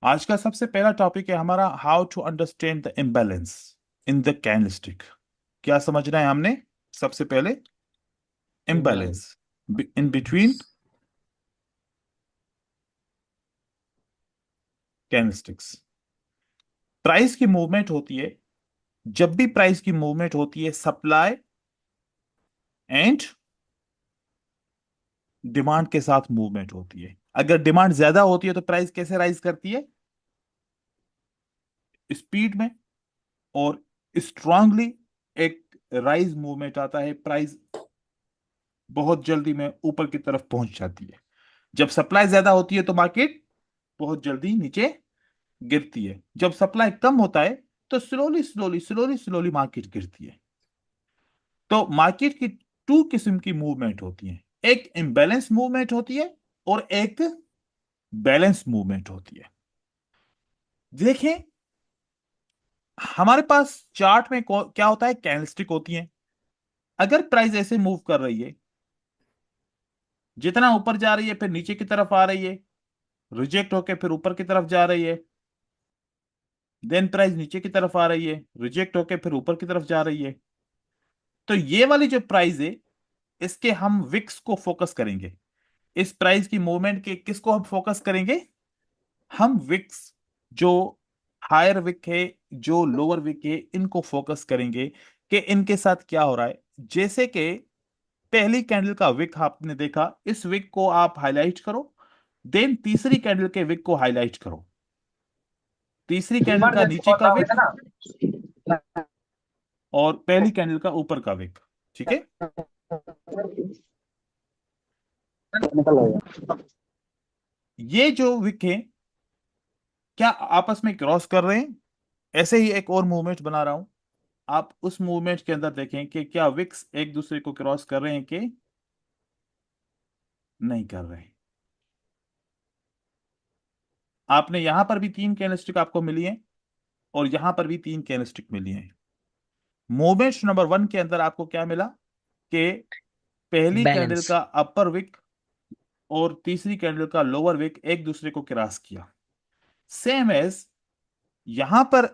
आज का सबसे पहला टॉपिक है हमारा how to understand the imbalance in the candlestick. क्या समझना है हमने? सबसे पहले imbalance imbalance. In between candlesticks. Price की मूवमेंट होती है। जब भी प्राइस की मूवमेंट होती है, सप्लाई एंड डिमांड के साथ मूवमेंट होती है। अगर डिमांड ज्यादा होती है तो प्राइस कैसे राइज करती है? स्पीड में। और स्ट्रांगली एक राइज मूवमेंट आता है, प्राइस बहुत जल्दी में ऊपर की तरफ पहुंच जाती है। जब सप्लाई ज्यादा होती है तो मार्केट बहुत जल्दी नीचे गिरती है। जब सप्लाई कम होता है तो slowly slowly slowly slowly market गिरती है। तो मार्केट की टू किस्म की मूवमेंट होती है। एक इम्बैलेंस मूवमेंट होती है और एक बैलेंस मूवमेंट होती है। देखें, हमारे पास चार्ट में क्या होता है, कैंडलस्टिक होती है। अगर प्राइस ऐसे मूव कर रही है, जितना ऊपर जा रही है फिर नीचे की तरफ आ रही है, रिजेक्ट होके फिर ऊपर की तरफ जा रही है, देन प्राइस नीचे की तरफ आ रही है, रिजेक्ट होके फिर ऊपर की तरफ जा रही है। तो ये वाली जो प्राइस है, इसके हम विक्स को फोकस करेंगे। इस प्राइस की मूवमेंट के किसको हम फोकस करेंगे? हम विक्स, जो हायर विक है, जो लोअर विक है, इनको फोकस करेंगे कि इनके साथ क्या हो रहा है। जैसे कि पहली कैंडल का विक आपने देखा, इस विक को आप हाईलाइट करो, देन तीसरी कैंडल के विक को हाईलाइट करो, तीसरी कैंडल डीमार्ट का जैसे नीचे का खोलना विक होता है ना। और पहली कैंडल का ऊपर का विक। ठीक है। निकल आएगा। ये जो विक है, क्या आपस में क्रॉस कर रहे हैं? ऐसे ही एक और मूवमेंट बना रहा हूं। आप उस मूवमेंट के अंदर देखें कि क्या विक्स एक दूसरे को क्रॉस कर रहे हैं कि नहीं कर रहे हैं। आपने यहां पर भी तीन कैंडलस्टिक आपको मिली हैं और यहां पर भी तीन कैंडलस्टिक मिली हैं। मूवमेंट नंबर वन के अंदर आपको क्या मिला कि पहली कैंडल बैलेंस। का अपर विक और तीसरी कैंडल का लोअर विक एक दूसरे को क्रॉस किया। सेम एज यहां पर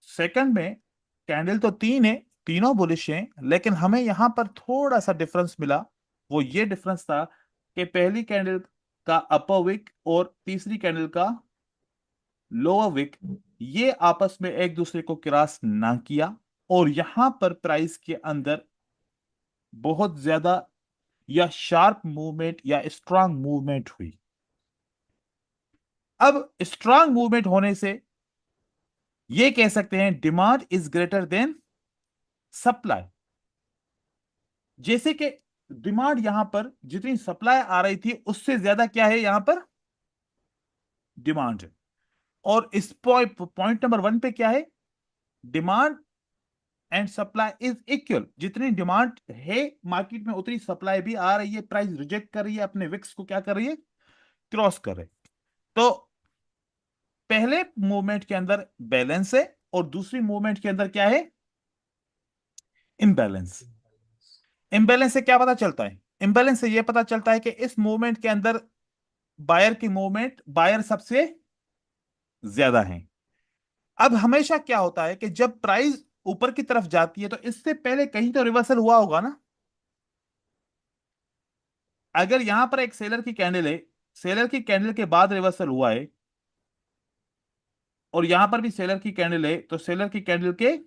सेकंड में कैंडल तो तीन है, तीनों बुलिश हैं, लेकिन हमें यहां पर थोड़ा सा डिफरेंस मिला। वो ये डिफरेंस था कि पहली कैंडल का अपर विक और तीसरी कैंडल का लोअर विक, ये आपस में एक दूसरे को क्रॉस ना किया, और यहां पर प्राइस के अंदर बहुत ज्यादा या शार्प मूवमेंट या स्ट्रांग मूवमेंट हुई। अब स्ट्रांग मूवमेंट होने से ये कह सकते हैं demand is greater than supply. जैसे कि डिमांड यहां पर जितनी सप्लाई आ रही थी उससे ज्यादा क्या है यहां पर डिमांड है। और इस पॉइंट नंबर वन पे क्या है? Demand and supply is equal. जितनी डिमांड है मार्केट में उतनी सप्लाई भी आ रही है, प्राइस रिजेक्ट कर रही है, अपने विक्स को क्या कर रही है? क्रॉस कर रहे। तो पहले मूवमेंट के अंदर बैलेंस है और दूसरी मूवमेंट के अंदर क्या है? इम्बैलेंस। इम्बैलेंस से क्या पता चलता है? इम्बैलेंस से यह पता चलता है कि इस मूवमेंट के अंदर बायर की मूवमेंट, बायर सबसे ज्यादा है। अब हमेशा क्या होता है कि जब प्राइस ऊपर की तरफ जाती है तो इससे पहले कहीं तो रिवर्सल हुआ होगा ना। अगर यहां पर एक सेलर की कैंडल है, सेलर की कैंडल के बाद रिवर्सल हुआ है, और यहां पर भी सेलर की कैंडल है तो सेलर की कैंडल के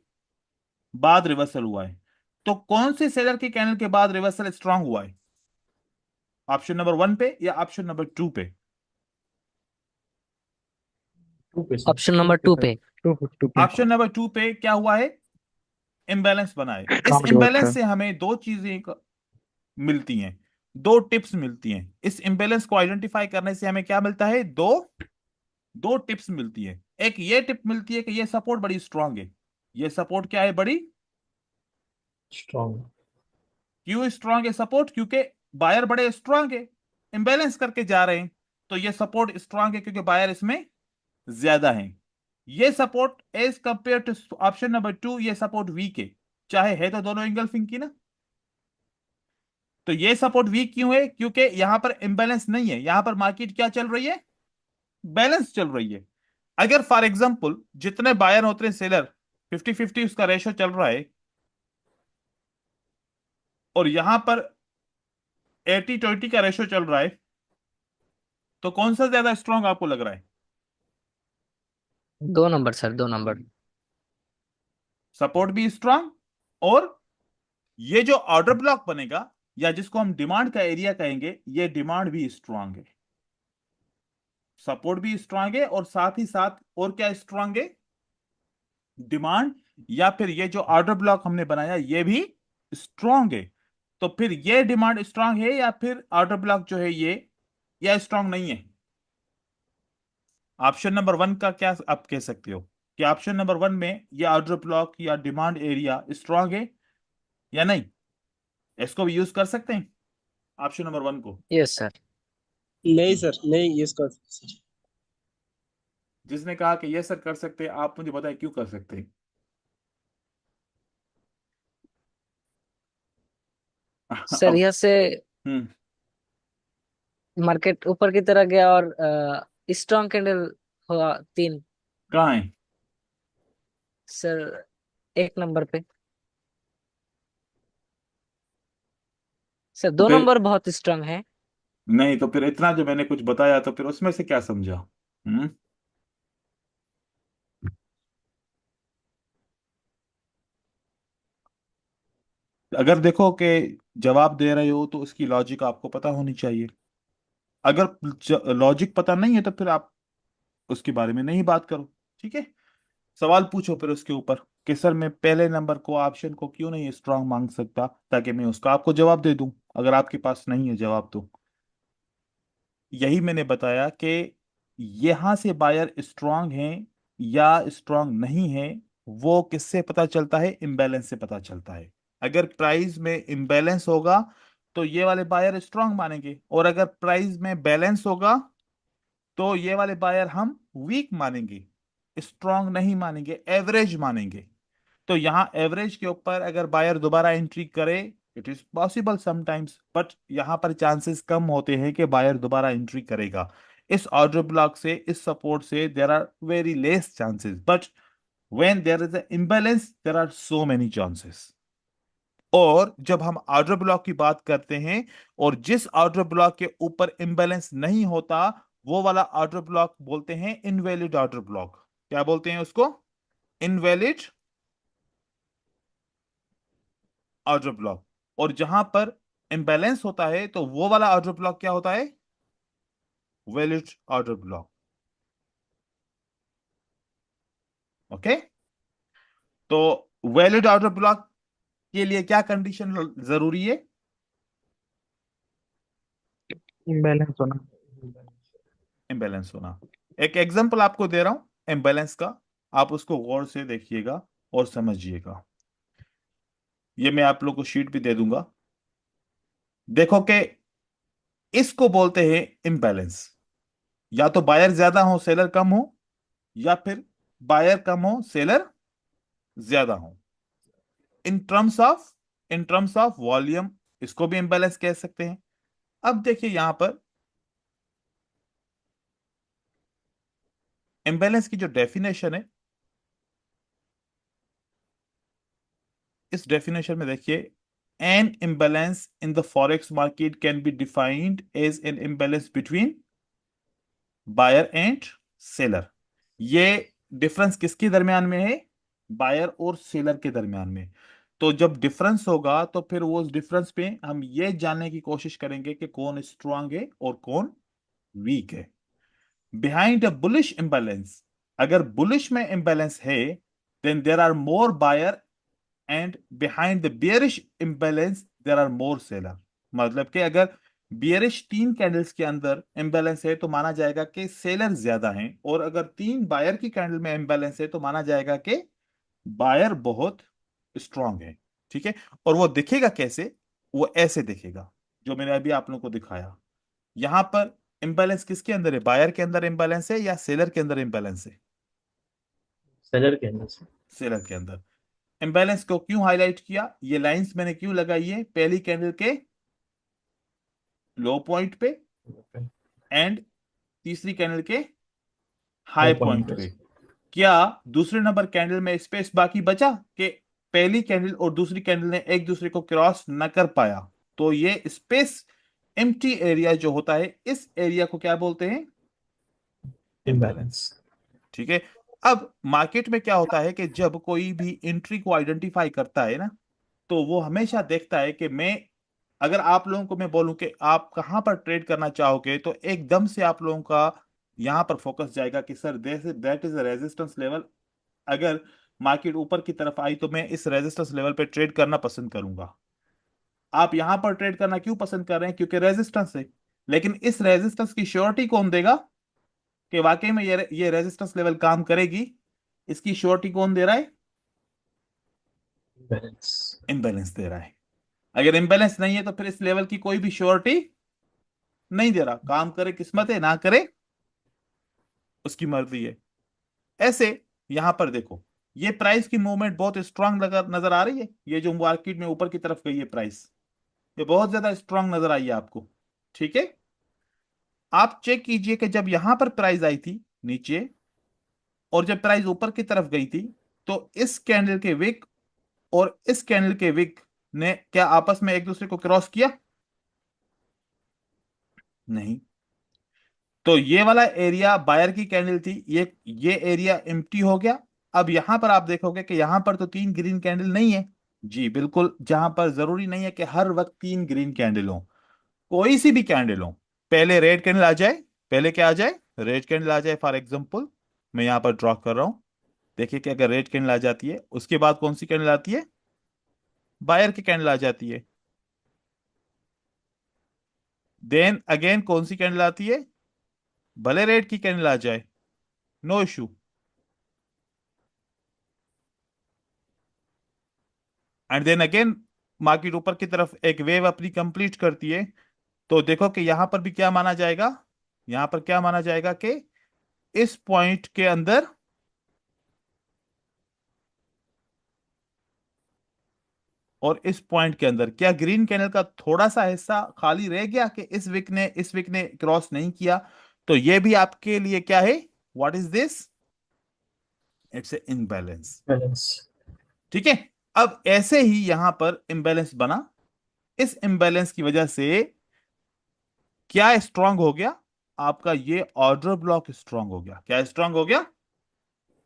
बाद रिवर्सल हुआ है, तो कौन से सेलर की कैंडल के बाद रिवर्सल स्ट्रांग हुआ है? ऑप्शन नंबर वन पे या ऑप्शन नंबर टू पे? टू पे सर, ऑप्शन टू नंबर पे टू सर, पे। टू पे। ऑप्शन नंबर टू पे क्या हुआ है? इम्बैलेंस बना है। इस स्ट्रॉन्ग रिवर्स इम्बैलेंस था। से हमें दो चीजें मिलती हैं, दो टिप्स मिलती हैं। इस इम्बैलेंस को आइडेंटिफाई करने से हमें क्या मिलता है? दो दो टिप्स मिलती है। एक ये टिप मिलती है कि ये सपोर्ट बड़ी स्ट्रांग है। ये सपोर्ट क्या है? बड़ी। स्ट्रॉन्ग। क्यों स्ट्रांग है सपोर्ट? क्योंकि बायर बड़े स्ट्रांग है, इम्बैलेंस करके जा रहे हैं, तो ये सपोर्ट स्ट्रांग है क्योंकि बायर इसमें ज्यादा है। ये support as compare to option number two, ये सपोर्ट वीक है, चाहे है तो दोनों एंगल्फिंग की ना। तो ये सपोर्ट वीक क्यों है? क्योंकि यहां पर इंबैलेंस नहीं है, यहां पर मार्केट क्या चल रही है? बैलेंस चल रही है। अगर फॉर एग्जांपल जितने बायर होते हैं सेलर 50-50 उसका रेशो चल रहा है, और यहां पर 80-20 का रेशो चल रहा है, तो कौन सा ज्यादा स्ट्रांग आपको लग रहा है? 2 नंबर सर, 2 नंबर। सपोर्ट भी स्ट्रांग, और ये जो ऑर्डर ब्लॉक बनेगा या जिसको हम डिमांड का एरिया कहेंगे, ये डिमांड भी स्ट्रांग है। सपोर्ट भी स्ट्रांग है और साथ ही साथ और क्या स्ट्रांग है? डिमांड, या फिर ये जो ऑर्डर ब्लॉक हमने बनाया ये भी स्ट्रांग है। तो फिर ये डिमांड स्ट्रांग है या फिर ऑर्डर ब्लॉक जो है ये या स्ट्रांग नहीं है? ऑप्शन नंबर वन का क्या आप कह सकते हो कि ऑप्शन नंबर वन में ये ऑर्डर ब्लॉक या डिमांड एरिया स्ट्रांग है या नहीं? इसको भी यूज कर सकते हैं ऑप्शन नंबर वन को। Yes sir. नहीं सर, नहीं इसका। जिसने कहा कि ये सर कर सकते हैं, आप मुझे बताएं क्यों कर सकते हैं? सर अब यहाँ से हम्म मार्केट ऊपर की तरह गया और स्ट्रॉन्ग कैंडल हुआ 3। कहाँ है? सर 1 नंबर पे। सर तो दो फिर नंबर बहुत स्ट्रांग है। नहीं, तो फिर इतना जो मैंने कुछ बताया तो फिर उसमें से क्या समझा? हम्म अगर देखो कि जवाब दे रहे हो तो उसकी लॉजिक आपको पता होनी चाहिए। अगर लॉजिक पता नहीं है तो फिर आप उसके बारे में नहीं बात करो। ठीक है, सवाल पूछो फिर उसके ऊपर कि सर मैं पहले नंबर को ऑप्शन को क्यों नहीं स्ट्रांग मांग सकता, ताकि मैं उसका आपको जवाब दे दूं अगर आपके पास नहीं है जवाब तो। यही मैंने बताया कि यहां से बायर स्ट्रांग हैं या स्ट्रांग नहीं है, वो किससे पता चलता है? इम्बैलेंस से पता चलता है। अगर प्राइस में इम्बैलेंस होगा तो ये वाले बायर स्ट्रांग मानेंगे, और अगर प्राइस में बैलेंस होगा तो ये वाले बायर हम वीक मानेंगे, स्ट्रांग नहीं मानेंगे, एवरेज मानेंगे। तो यहां एवरेज के ऊपर अगर बायर दोबारा एंट्री करे, it is possible sometimes, but यहां पर चांसेस कम होते हैं कि बायर दोबारा एंट्री करेगा। इस ऑर्डर ब्लॉक से, इस सपोर्ट से there are very less chances, but when there is a imbalance there are so many chances. और जब हम ऑर्डर ब्लॉक की बात करते हैं और जिस ऑर्डर ब्लॉक के ऊपर इम्बैलेंस नहीं होता, वो वाला ऑर्डर ब्लॉक बोलते हैं इनवैलिड ऑर्डर ब्लॉक। क्या बोलते हैं उसको? Invalid order block. और जहां पर इम्बैलेंस होता है तो वो वाला ऑर्डर ब्लॉक क्या होता है? Valid order block. ओके, तो वैलिड ऑर्डर ब्लॉक के लिए क्या कंडीशन जरूरी है? इम्बैलेंस होना। इम्बैलेंस होना। एक एग्जांपल आपको दे रहा हूं इम्बैलेंस का, आप उसको गौर से देखिएगा और समझिएगा। ये मैं आप लोग को शीट भी दे दूंगा। देखो कि इसको बोलते हैं इम्बैलेंस। या तो बायर ज्यादा हो सेलर कम हो, या फिर बायर कम हो सेलर ज्यादा हो। इन टर्म्स ऑफ वॉल्यूम इसको भी इम्बैलेंस कह सकते हैं। अब देखिए यहां पर इम्बैलेंस की जो डेफिनेशन है, इस डेफिनेशन में देखिए, an imbalance in the forex market can be defined as an imbalance between buyer and seller. ये डिफरेंस किसके दरमियान में है? बायर और सेलर के दरमियान में। तो जब डिफरेंस होगा तो फिर वो उस डिफरेंस पे हम ये जानने की कोशिश करेंगे कि कौन स्ट्रांग है और कौन वीक है। बिहाइंड अ बुलिश इंबैलेंस, अगर बुलिश में इंबैलेंस है, then there are more buyer, and behind the bearish imbalance there are more seller. मतलब कि अगर बियरिश 3 कैंडल्स के अंदर इंबैलेंस है तो माना जाएगा कि सेलर ज्यादा हैं, और अगर 3 बायर की कैंडल में इंबैलेंस है तो माना जाएगा कि बायर बहुत स्ट्रांग है। ठीक है, और वो दिखेगा कैसे? वो ऐसे दिखेगा जो मैंने अभी आप लोगों को दिखाया। यहां पर इंबैलेंस किसके अंदर है? बायर के अंदर इंबैलेंस है या सेलर के अंदर इंबैलेंस है? सेलर के अंदर से। सेलर के अंदर। इंबैलेंस को क्यों हाईलाइट किया? ये लाइंस मैंने क्यों लगाई है? पहली कैंडल के लो पॉइंट पे एंड तीसरी कैंडल के हाई High पॉइंट point पे। पे। क्या दूसरे नंबर कैंडल में स्पेस बाकी बचा कि पहली कैंडल और दूसरी कैंडल ने एक दूसरे को क्रॉस न कर पाया? तो ये स्पेस एम्प्टी एरिया जो होता है, इस एरिया को क्या बोलते हैं? Imbalance. ठीक है। अब मार्केट में क्या होता है कि जब कोई भी एंट्री को आइडेंटिफाई करता है ना, तो वो हमेशा देखता है कि मैं, अगर आप लोगों को मैं बोलूं कि आप कहां पर ट्रेड करना चाहोगे, तो एकदम से आप लोगों का यहां पर फोकस जाएगा कि sir that is a resistance level. अगर मार्केट ऊपर की तरफ आई तो मैं इस रेजिस्टेंस लेवल पे ट्रेड करना पसंद करूंगा। आप यहां पर ट्रेड करना क्यों पसंद कर रहे हैं? क्योंकि रेजिस्टेंस है। लेकिन इस रेजिस्टेंस की श्योरिटी कौन देगा कि वाकई में ये रेजिस्टेंस लेवल काम करेगी? इसकी श्योरिटी कौन दे रहा है? Imbalance. इम्बैलेंस दे रहा है। अगर इम्बैलेंस नहीं है तो फिर इस लेवल की कोई भी श्योरिटी नहीं दे रहा। काम करे किस्मत है, ना करे उसकी मर्जी है। ऐसे यहां पर देखो, ये प्राइस की मूवमेंट बहुत स्ट्रांग नजर आ रही है। ये जो मार्केट में ऊपर की तरफ गई है प्राइस, ये बहुत ज्यादा स्ट्रांग नजर आई है आपको। ठीक है। आप चेक कीजिए कि जब यहां पर प्राइस आई थी नीचे और जब प्राइस ऊपर की तरफ गई थी, तो इस कैंडल के विक और इस कैंडल के विक ने क्या आपस में एक दूसरे को क्रॉस किया? नहीं। तो ये वाला एरिया बायर की कैंडल थी, ये एरिया एम्प्टी हो गया। अब यहां पर आप देखोगे कि यहां पर तो तीन ग्रीन कैंडल नहीं है। जी बिल्कुल, जहां पर जरूरी नहीं है कि हर वक्त तीन ग्रीन कैंडल हो, कोई सी भी कैंडल हो। पहले रेड कैंडल आ जाए, पहले क्या आ जाए? रेड कैंडल आ जाए। फॉर एग्जांपल मैं यहां पर ड्रॉ कर रहा हूं। देखिए कि अगर रेड कैंडल आ जाती है, उसके बाद कौन सी कैंडल आती है? बायर की कैंडल आ जाती है। देन अगेन कौन सी कैंडल आती है? भले रेड की कैंडल आ जाए, no issue. And then again market ऊपर की तरफ एक वेव अपनी कंप्लीट करती है। तो देखो कि यहां पर भी क्या माना जाएगा? यहां पर क्या माना जाएगा कि इस पॉइंट के अंदर और इस पॉइंट के अंदर क्या ग्रीन कैनल का थोड़ा सा हिस्सा खाली रह गया कि इस विक ने क्रॉस नहीं किया? तो ये भी आपके लिए क्या है? What is this? It's a imbalance. Balance. ठीक है। अब ऐसे ही यहां पर इम्बैलेंस बना। इस इम्बैलेंस की वजह से क्या स्ट्रांग हो गया? आपका ये ऑर्डर ब्लॉक स्ट्रांग हो गया। क्या स्ट्रांग हो गया?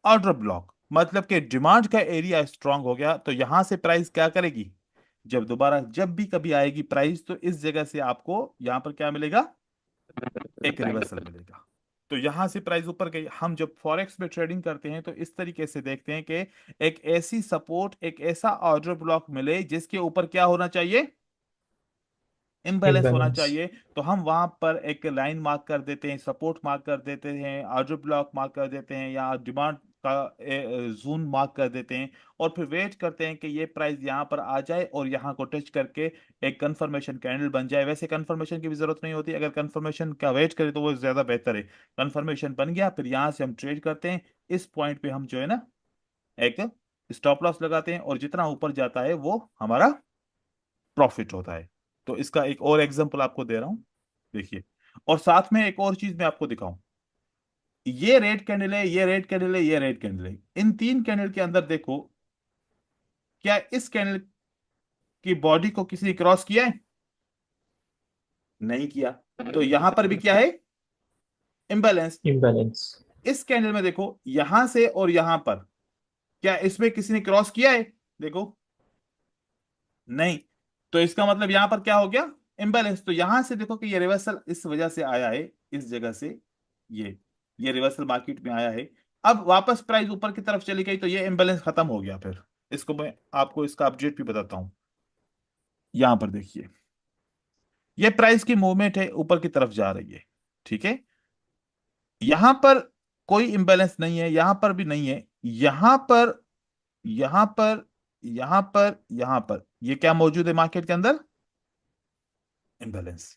Order block. मतलब कि डिमांड का एरिया स्ट्रांग हो गया। तो यहां से प्राइस क्या करेगी? जब दोबारा जब भी कभी आएगी प्राइस, तो इस जगह से आपको यहां पर क्या मिलेगा? एक रिवर्सल मिलेगा। तो यहां से प्राइस ऊपर गई। हम जब फॉरेक्स में ट्रेडिंग करते हैं तो इस तरीके से देखते हैं कि एक ऐसी सपोर्ट, एक ऐसा ऑर्डर ब्लॉक मिले जिसके ऊपर क्या होना चाहिए? इम्बैलेंस होना Imbalance. चाहिए। तो हम वहां पर एक लाइन मार्क कर देते हैं, सपोर्ट मार्क कर देते हैं, ऑर्डर ब्लॉक मार्क कर देते हैं, या डिमांड का जोन मार्क कर देते हैं। और फिर वेट करते हैं कि ये प्राइस यहाँ पर आ जाए और यहाँ को टच करके एक कंफर्मेशन कैंडल बन जाए। वैसे कंफर्मेशन की भी जरूरत नहीं होती, अगर कंफर्मेशन का वेट करें तो वो ज्यादा बेहतर है। कंफर्मेशन बन गया, फिर यहाँ से हम ट्रेड करते हैं। इस पॉइंट पे हम जो है ना, एक स्टॉप लॉस लगाते हैं और जितना ऊपर जाता है वो हमारा प्रॉफिट होता है। तो इसका एक और एग्जांपल आपको दे रहा हूं, देखिए। और साथ में एक और चीज मैं आपको दिखाऊं। ये रेड कैंडल है, ये रेड कैंडल है, ये रेड कैंडल है। इन तीन कैंडल के अंदर देखो, क्या इस कैंडल की बॉडी को किसी ने क्रॉस किया है? नहीं किया। तो यहां पर भी क्या है? इम्बैलेंस। Imbalance. इस कैंडल में देखो, यहां से और यहां पर, क्या इसमें किसी ने क्रॉस किया है? देखो, नहीं। तो इसका मतलब यहां पर क्या हो गया? इम्बैलेंस। तो यहां से देखो कि ये रिवर्सल इस वजह से आया है, इस जगह से ये ये रिवर्सल मार्केट में आया है। अब वापस प्राइस ऊपर की तरफ चली गई तो ये इम्बैलेंस खत्म हो गया। फिर इसको मैं आपको इसका अपडेट भी बताता हूं। यहां पर देखिए, ये प्राइस की मूवमेंट है, ऊपर की तरफ जा रही है। ठीक है। यहां पर कोई इम्बैलेंस नहीं है, यहां पर भी नहीं है। यहां पर, यहां पर, यहां पर, यहां पर ये क्या मौजूद है मार्केट के अंदर? इम्बैलेंस।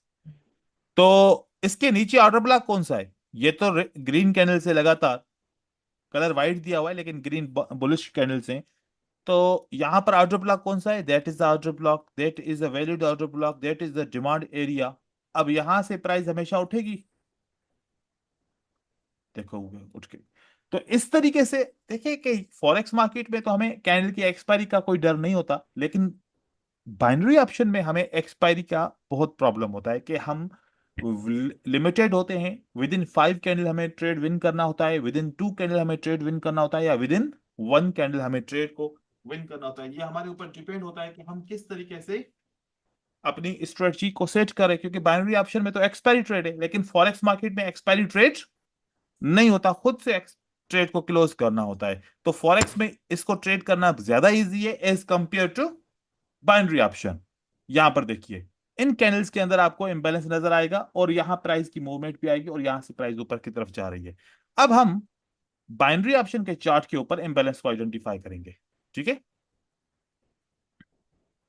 तो इसके नीचे ऑर्डर ब्लॉक कौन सा है? ये तो ग्रीन कैंडल से लगातार, कलर वाइट दिया हुआ है लेकिन ग्रीन बुलिश कैंडल से। तो यहां पर ऑर्डर ब्लॉक कौन सा है? That is the order block, that is a valid order block, that is the demand area. अब यहां से प्राइस हमेशा उठेगी? देखो उठ के। तो इस तरीके से देखिए कि फॉरेक्स मार्केट में तो हमें कैंडल की एक्सपायरी का कोई डर नहीं होता, लेकिन बाइनरी ऑप्शन में हमें एक्सपायरी का बहुत प्रॉब्लम होता है कि हम लिमिटेड होते हैं। विद इन 5 कैंडल हमें ट्रेड विन करना होता है, विद इन 2 कैंडल हमें ट्रेड विन करना होता है, या विद इन 1 कैंडल हमें ट्रेड को विन करना होता है। ये हमारे ऊपर डिपेंड होता है कि हम किस तरीके से अपनी स्ट्रेटजी को सेट करें, क्योंकि बाइनरी ऑप्शन में तो एक्सपायरी ट्रेड है, लेकिन फॉरेक्स मार्केट में एक्सपायरी ट्रेड नहीं होता, खुद से ट्रेड को क्लोज करना होता है। तो फॉरेक्स में इसको ट्रेड करना ज्यादा इजी है as compare to binary option. यहां पर देखिए इन कैंडल्स के अंदर आपको इंबैलेंस नजर आएगा, और यहां प्राइस की मूवमेंट भी आएगी, और यहां से प्राइस ऊपर की तरफ जा रही है। अब हम बाइनरी ऑप्शन के चार्ट के ऊपर इंबैलेंस को आइडेंटिफाई करेंगे। ठीक है,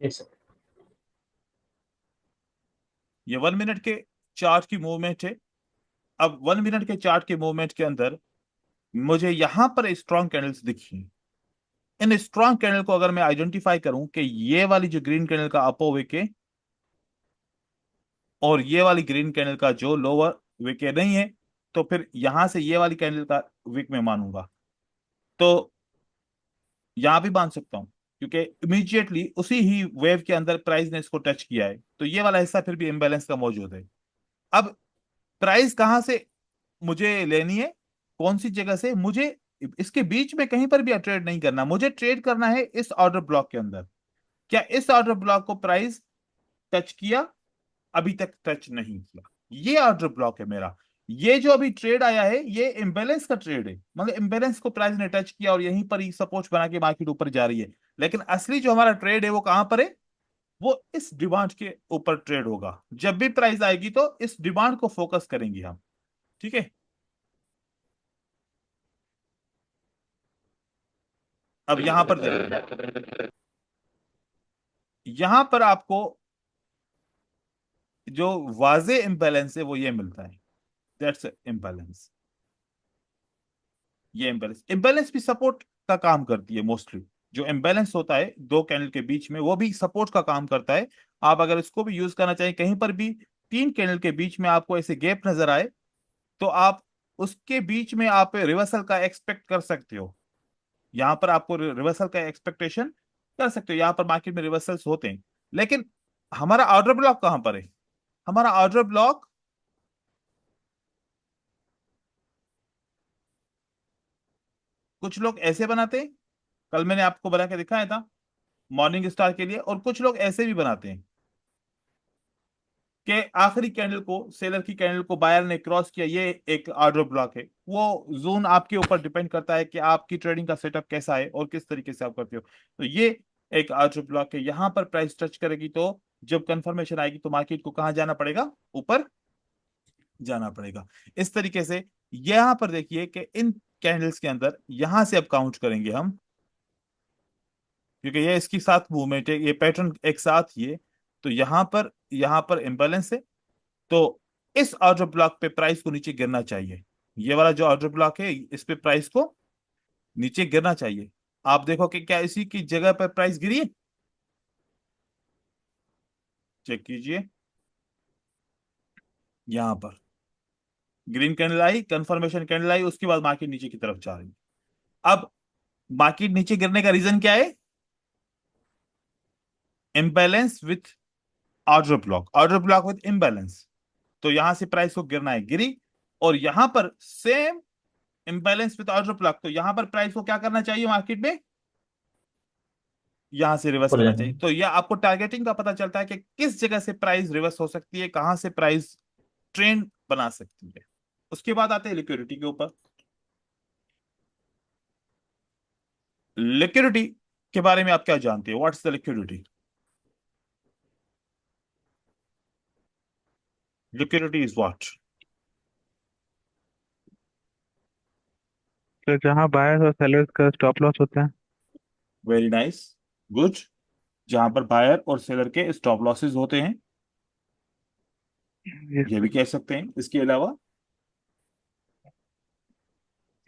Yes, sir. ये 1 मिनट के चार्ट की मूवमेंट है। अब 1 मिनट के चार्ट के मूवमेंट के अंदर मुझे यहां पर स्ट्रॉन्ग कैंडल्स दिखी। इन स्ट्रॉन्ग कैंडल को अगर मैं आइडेंटिफाई करूं कि ये वाली जो ग्रीन कैंडल का अपर विक है, और ये वाली ग्रीन कैंडल का जो लोअर विक नहीं है, तो फिर यहां से ये वाली कैंडल का विक में मानूंगा। तो यहां भी मान सकता हूं, क्योंकि इमीडिएटली उसी ही वेव के अंदर प्राइस ने इसको टच किया है, तो ये वाला हिस्सा फिर भी इम्बैलेंस का मौजूद है। अब प्राइस कहां से मुझे लेनी है, कौन सी जगह से? मुझे इसके बीच में कहीं पर भी ट्रेड नहीं करना, मुझे ट्रेड करना है इस ऑर्डर ब्लॉक के अंदर। क्या इस ऑर्डर ब्लॉक को प्राइस टच किया? अभी तक टच नहीं किया। ये ऑर्डर ब्लॉक है मेरा। ये जो अभी ट्रेड आया है ये इम्बैलेंस का ट्रेड है, मतलब इम्बैलेंस को प्राइस ने टच किया और यहीं पर ही सपोर्ट बना के मार्केट ऊपर जा रही है। लेकिन असली जो हमारा ट्रेड है वो कहां पर है? वो इस डिमांड के ऊपर ट्रेड होगा। जब भी प्राइस आएगी तो इस डिमांड को फोकस करेंगे हम। ठीक है, अब यहां पर देखिए, यहां पर आपको जो वाजे इम्बैलेंस है वो ये मिलता है। That's imbalance. ये इम्बैलेंस, इम्बैलेंस भी सपोर्ट का काम करती है मोस्टली। जो इम्बैलेंस होता है दो कैंडल के बीच में, वो भी सपोर्ट का काम करता है। आप अगर इसको भी यूज करना चाहिए, कहीं पर भी 3 कैंडल के बीच में आपको ऐसे गैप नजर आए, तो आप उसके बीच में आप रिवर्सल का एक्सपेक्ट कर सकते हो। यहां पर आपको रिवर्सल का एक्सपेक्टेशन कर सकते हो। यहां पर मार्केट में रिवर्सल्स होते हैं, लेकिन हमारा ऑर्डर ब्लॉक कहां पर है? हमारा ऑर्डर ब्लॉक कुछ लोग ऐसे बनाते हैं, कल मैंने आपको बना के दिखाया था मॉर्निंग स्टार के लिए, और कुछ लोग ऐसे भी बनाते हैं कि आखिरी कैंडल को, सेलर की कैंडल को बायर ने क्रॉस किया, ये एक ऑर्डर ब्लॉक है। वो जोन आपके ऊपर डिपेंड करता है कि आपकी ट्रेडिंग का सेटअप कैसा है और किस तरीके से आप करते हो। तो ये एक ऑर्डर ब्लॉक है। यहां पर प्राइस टच करेगी तो जब कंफर्मेशन आएगी तो मार्केट को कहां जाना पड़ेगा? ऊपर जाना पड़ेगा। इस तरीके से यहां पर देखिए कि इन कैंडल्स के अंदर यहां से अब काउंट करेंगे हम, क्योंकि ये इसकी साथ मूवमेंट है, ये पैटर्न एक साथ ही है। तो यहां पर इंबैलेंस है, तो इस ऑर्डर ब्लॉक पे प्राइस को नीचे गिरना चाहिए। ये वाला जो ऑर्डर ब्लॉक है इस पे प्राइस को नीचे गिरना चाहिए। आप देखो कि क्या इसी की जगह पर प्राइस गिरी है? चेक कीजिए, यहां पर ग्रीन कैंडल आई, कंफर्मेशन कैंडल आई, उसके बाद मार्केट नीचे की तरफ जा रही है। अब मार्केट नीचे गिरने का रीजन क्या है? Imbalance with order block with imbalance. तो यहां से प्राइस को गिरना है, गिरी। और यहां पर same imbalance with order block, तो यहां पर प्राइस को क्या करना चाहिए मार्केट में? यहां से रिवर्स ऊपर करना जाना चाहिए। है। तो यह आपको टारगेटिंग का पता चलता है कि किस जगह से प्राइस रिवर्स हो सकती है, कहां से प्राइस ट्रेंड बना सकती है। उसके बाद आते हैं लिक्विडिटी के ऊपर। लिक्विडिटी के बारे में आप क्या जानते हैं? What's the liquidity? Liquidity is what? तो जहाँ बायर्स और सेलर्स का स्टॉप लॉस होता है। Very nice, good. जहां पर बायर और सेलर के स्टॉप लॉसेस होते हैं, ये ये भी कह सकते हैं। इसके अलावा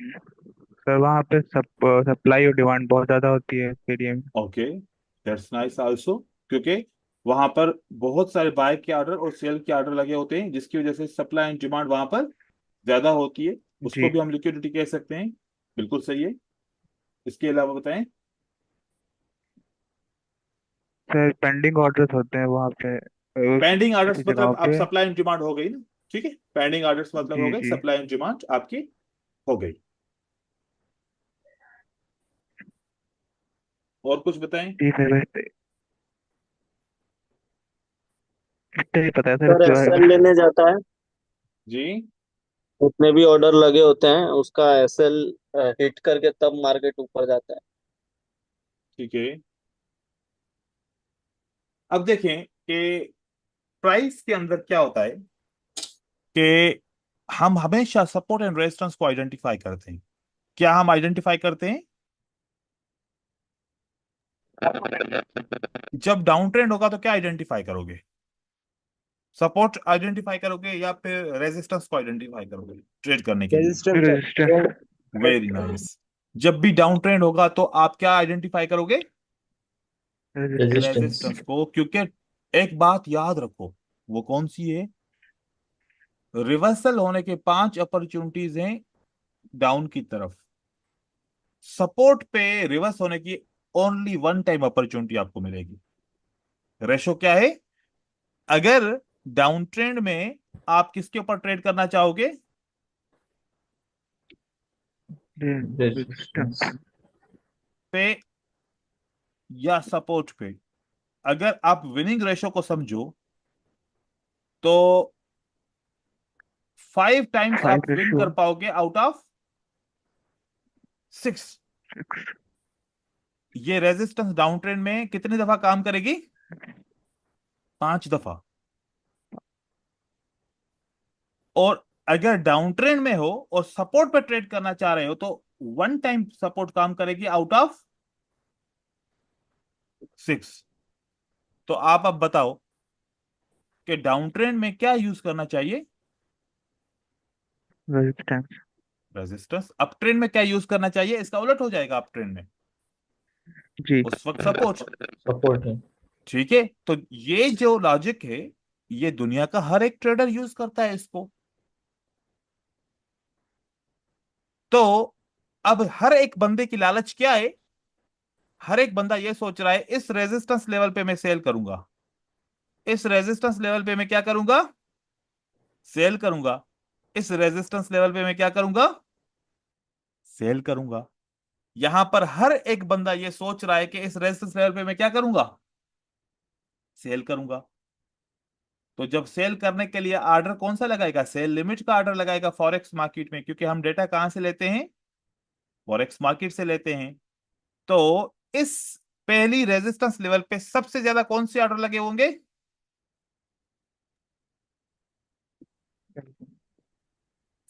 सर वहाँ पे सप्लाई और डिमांड बहुत ज़्यादा होती है इसके लिए। ओके, दैट्स नाइस आल्सो, क्योंकि वहां पर बहुत सारे बाय के ऑर्डर और सेल के ऑर्डर लगे होते हैं, जिसकी वजह से सप्लाई एंड डिमांड वहां पर ज्यादा होती है। उसको जी भी हम लिक्विडिटी कह सकते हैं, बिल्कुल सही है। इसके अलावा बताएं। सर, पेंडिंग ऑर्डर्स होते हैं वहाँ पे पेंडिंग किसी ऑर्डर्स जगहों मतलब आप पे। सप्लाई एंड डिमांड हो गई ना, ठीक है, पेंडिंग ऑर्डर्स मतलब हो जी गई जी सप्लाई एंड डिमांड आपकी हो गई। और कुछ बताएं। जी सर, इतना ही पता है सर सर इसके बारे में। एसएल लेने जाता है, जी जितने भी ऑर्डर लगे होते हैं उसका एसएल हिट करके तब मार्केट ऊपर जाता है। ठीक है। अब देखें कि प्राइस के अंदर क्या होता है कि हम हमेशा सपोर्ट एंड रेजिस्टेंस को आइडेंटिफाई करते हैं। क्या हम आइडेंटिफाई करते हैं? जब डाउन ट्रेंड होगा तो क्या आइडेंटिफाई करोगे? सपोर्ट आइडेंटिफाई करोगे या फिर रेजिस्टेंस को आइडेंटिफाई करोगे ट्रेड करने के लिए? Resistance resistance. Very nice. जब भी डाउन ट्रेंड होगा तो आप क्या आइडेंटिफाई करोगे? रेजिस्टेंस। रेजिस्टेंस को, क्योंकि एक बात याद रखो, वो कौन सी है? रिवर्सल होने के 5 अपॉर्चुनिटीज हैं डाउन की तरफ। सपोर्ट पे रिवर्स होने की ओनली वन टाइम अपॉर्चुनिटी आपको मिलेगी। रेशो क्या है? अगर डाउन ट्रेंड में आप किसके ऊपर ट्रेड करना चाहोगे? रेजिस्टेंस। पे या सपोर्ट पे? अगर आप विनिंग रेशो को समझो तो 5 टाइम्स फाइव आप विन रेशियो। कर पाओगे आउट ऑफ 6। ये रेजिस्टेंस डाउन ट्रेंड में कितनी दफा काम करेगी? 5 दफा। और अगर डाउन ट्रेंड में हो और सपोर्ट पे ट्रेड करना चाह रहे हो तो वन टाइम सपोर्ट काम करेगी आउट ऑफ 6। तो आप अब बताओ कि डाउन ट्रेंड में क्या यूज करना चाहिए? रेजिस्टेंस। रेजिस्टेंस। अप ट्रेंड में क्या यूज करना चाहिए? इसका उलट हो जाएगा, अप ट्रेंड में जी उस वक्त सपोर्ट। सपोर्ट है। ठीक है, तो ये जो लॉजिक है ये दुनिया का हर एक ट्रेडर यूज करता है इसको। तो अब हर एक बंदे की लालच क्या है? हर एक बंदा ये सोच रहा है इस रेजिस्टेंस लेवल पे मैं सेल करूंगा, इस रेजिस्टेंस लेवल पे मैं क्या करूंगा? सेल करूंगा। इस रेजिस्टेंस लेवल पे मैं क्या करूंगा? सेल करूंगा। यहां पर हर एक बंदा ये सोच रहा है कि इस रेजिस्टेंस लेवल पे मैं क्या करूंगा? सेल करूंगा। तो जब सेल करने के लिए ऑर्डर कौन सा लगाएगा? सेल लिमिट का ऑर्डर लगाएगा फॉरेक्स मार्केट में, क्योंकि हम डेटा कहां से लेते हैं? फॉरेक्स मार्केट से लेते हैं। तो इस पहली रेजिस्टेंस लेवल पे सबसे ज्यादा कौन से ऑर्डर लगे होंगे?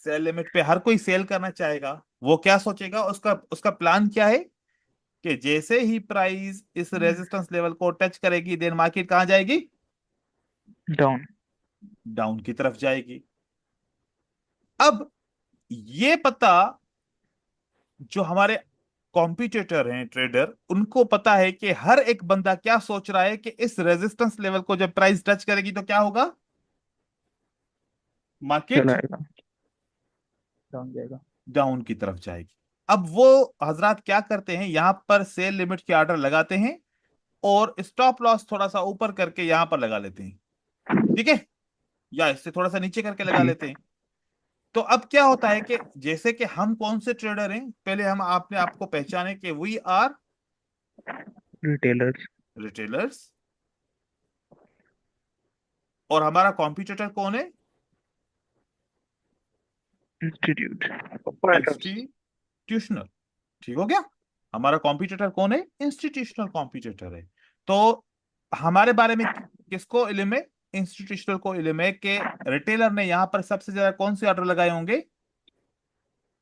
सेल लिमिट पे हर कोई सेल करना चाहेगा। वो क्या सोचेगा? उसका उसका प्लान क्या है कि जैसे ही प्राइस इस रेजिस्टेंस लेवल को टच करेगी देन मार्केट कहां जाएगी? डाउन। डाउन की तरफ जाएगी। अब ये पता जो हमारे कॉम्पिटिटर हैं ट्रेडर, उनको पता है कि हर एक बंदा क्या सोच रहा है कि इस रेजिस्टेंस लेवल को जब प्राइस टच करेगी तो क्या होगा? मार्केट चलाएगा। डाउन जाएगा। डाउन की तरफ जाएगी। अब वो हजरात क्या करते हैं, यहां पर सेल लिमिट के ऑर्डर लगाते हैं और स्टॉप लॉस थोड़ा सा ऊपर करके यहां पर लगा लेते हैं, ठीक है, या इससे थोड़ा सा नीचे करके लगा जी। लेते हैं। तो अब क्या होता है कि जैसे कि हम कौन से ट्रेडर हैं, पहले हम आपने आपको पहचाने कि वी आर रिटेलर्स। रिटेलर्स। और हमारा कॉम्पिटिटर कौन है? इंस्टीट्यूट। इंस्टीट्यूशनल। ठीक हो गया। हमारा कॉम्पिटिटर कौन है? इंस्टीट्यूशनल कॉम्पिटिटर है। तो हमारे बारे में किसको इल्म है? इंस्टीट्यूशनल को इल्म है कि रिटेलर ने यहां पर सबसे ज्यादा कौन से ऑर्डर लगाए होंगे?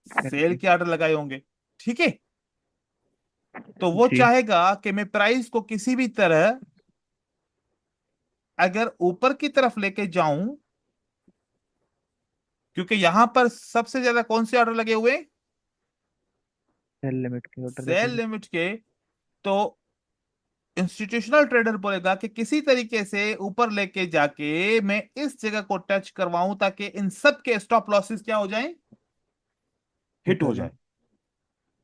सेल के ऑर्डर लगाए होंगे, ठीक है। तो वो जी। चाहेगा कि मैं प्राइस को किसी भी तरह अगर ऊपर की तरफ लेके जाऊं, क्योंकि यहां पर सबसे ज्यादा कौन से ऑर्डर लगे हुए? सेल लिमिट के ऑर्डर लगे सेल हुए। लिमिट के। तो इंस्टीट्यूशनल ट्रेडर बोलेगा कि किसी तरीके से ऊपर लेके जाके मैं इस जगह को टच करवाऊं ताकि इन सब के स्टॉप लॉसेस क्या हो जाएं? हिट हो हो जाए। जाए।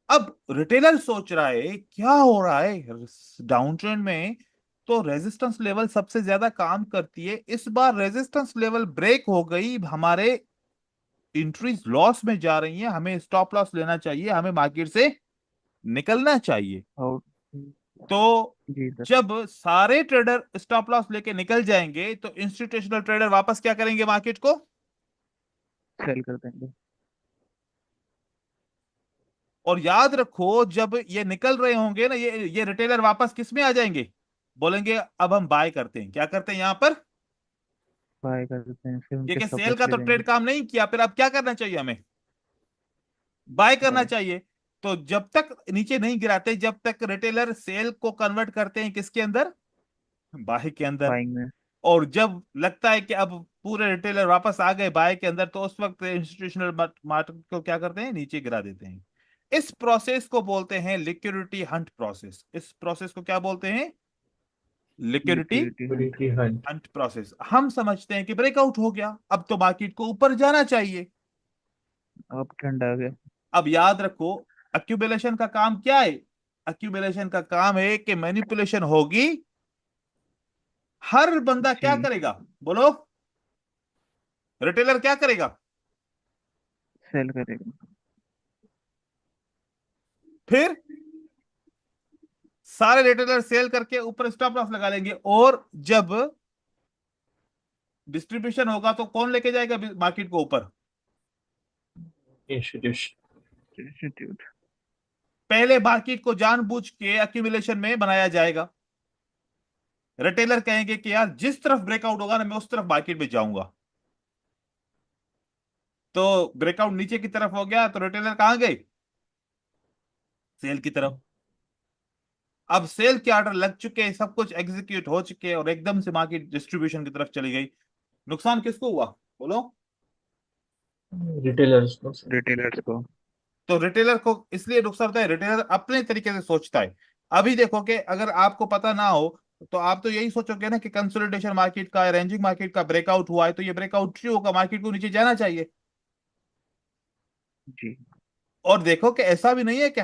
अब रिटेलर सोच रहा है क्या हो रहा है डाउन ट्रेंड में, तो रेजिस्टेंस लेवल सबसे ज्यादा काम करती है। इस बार रेजिस्टेंस लेवल ब्रेक हो गई, हमारे एंट्रीज लॉस में जा रही हैं, हमें स्टॉप लॉस लेना चाहिए, हमें मार्केट से निकलना चाहिए। और तो जी सर। जब सारे ट्रेडर स्टॉप लॉस लेके निकल जाएंगे तो इंस्टीट्यूशनल ट्रेडर वापस क्या करेंगे, मार्केट को सेल कर देंगे। और याद रखो जब ये निकल रहे होंगे ना, ये रिटेलर वापस किस में आ जाएंगे, बोलेंगे अब हम बाय करते हैं। क्या करते हैं यहां पर, बाय कर देते हैं, फिर उनके क्योंकि स्टॉप सेल लॉस का ले तो देंगे। ट्रेड काम नहीं किया, फिर अब क्या करना चाहिए हमें, बाय करना बाय। चाहिए। तो जब तक नीचे नहीं गिराते, जब तक रिटेलर सेल को कन्वर्ट करते हैं किसके अंदर, बाय के अंदर। बाइंग में। और जब लगता है कि अब पूरे रिटेलर वापस आ गए बाय के अंदर, तो उस वक्त इंस्टीट्यूशनल मार्केट को क्या करते हैं, नीचे गिरा देते हैं। इस प्रोसेस को बोलते हैं लिक्विडिटी हंट प्रोसेस। इस प्रोसेस को क्या बोलते हैं, liquidity liquidity Hunt. Liquidity Hunt. Hunt process. हम समझते हैं कि ब्रेकआउट हो गया, अब तो मार्केट को ऊपर जाना चाहिए। अब ट्रेंड आ गया। अब याद रखो अक्यूमुलेशन का काम क्या है, अक्यूमुलेशन का काम है कि मैनिपुलेशन होगी। हर बंदा क्या जी। करेगा, बोलो, रिटेलर क्या करेगा, सेल करेगा। फिर सारे रिटेलर सेल करके ऊपर स्टॉप लॉस लगा लेंगे। और जब डिस्ट्रीब्यूशन होगा तो कौन लेके जाएगा मार्केट को ऊपर, इंस्टीट्यूशन। इंस्टीट्यूट। पहले मार्केट को जानबूझ के अक्यूमुलेशन में बनाया जाएगा। रिटेलर कहेंगे कि यार जिस तरफ ब्रेकआउट होगा ना, मैं उस तरफ मार्केट में जाऊंगा। तो ब्रेकआउट नीचे की तरफ हो गया तो रिटेलर कहां गए, सेल की तरफ। अब सेल के ऑर्डर लग चुके हैं, सब कुछ एग्जीक्यूट हो चुके हैं, और एकदम से मार्केट डिस्ट्रीब्यूशन की तरफ चली गई। नुकसान किसको हुआ, बोलो, रिटेलर्स को। रिटेलर्स को। तो रिटेलर को इसलिए नुकसान होता है, रिटेलर अपने तरीके से सोचता है। अभी देखो कि अगर आपको पता ना हो तो आप तो यही सोचोगे ना कि कंसोलिडेशन मार्केट का, रेंजिंग मार्केट का ब्रेकआउट हुआ है, तो ये ब्रेकआउट ट्रू होगा, मार्केट को नीचे जाना चाहिए। जी। और देखो कि ऐसा भी नहीं है कि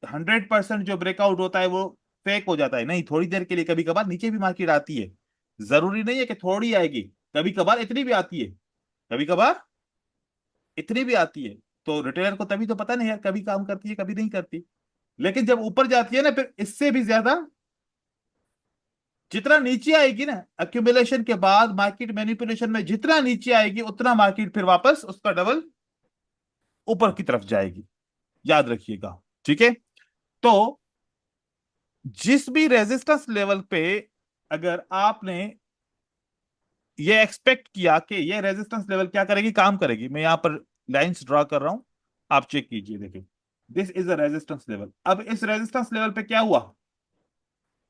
100% जो ब्रेकआउट होता है वो फेक हो जाता है, नहीं, थोड़ी देर के लिए कभी कभार नीचे भी मार्केट आती है। जरूरी नहीं है कि थोड़ी आएगी, कभी कभार इतनी भी आती है, कभी कभार इतनी भी आती है। तो रिटेलर को तभी तो पता नहीं यार, कभी काम करती है कभी नहीं करती। लेकिन जब ऊपर जाती है ना, फिर इससे भी ज्यादा जितना नीचे आएगी ना, अक्यूमुलेशन के बाद मार्केट मैनिपुलेशन में जितना नीचे आएगी, उतना मार्केट फिर वापस उसका डबल ऊपर की तरफ जाएगी। याद रखिएगा, ठीक है। तो जिस भी रेजिस्टेंस लेवल पे अगर आपने ये एक्सपेक्ट किया कि ये रेजिस्टेंस लेवल क्या करेगी, काम करेगी, मैं यहां पर लाइंस ड्रॉ कर रहा हूं, आप चेक कीजिए, देखिए this is a resistance level. अब इस रेजिस्टेंस लेवल पे क्या हुआ,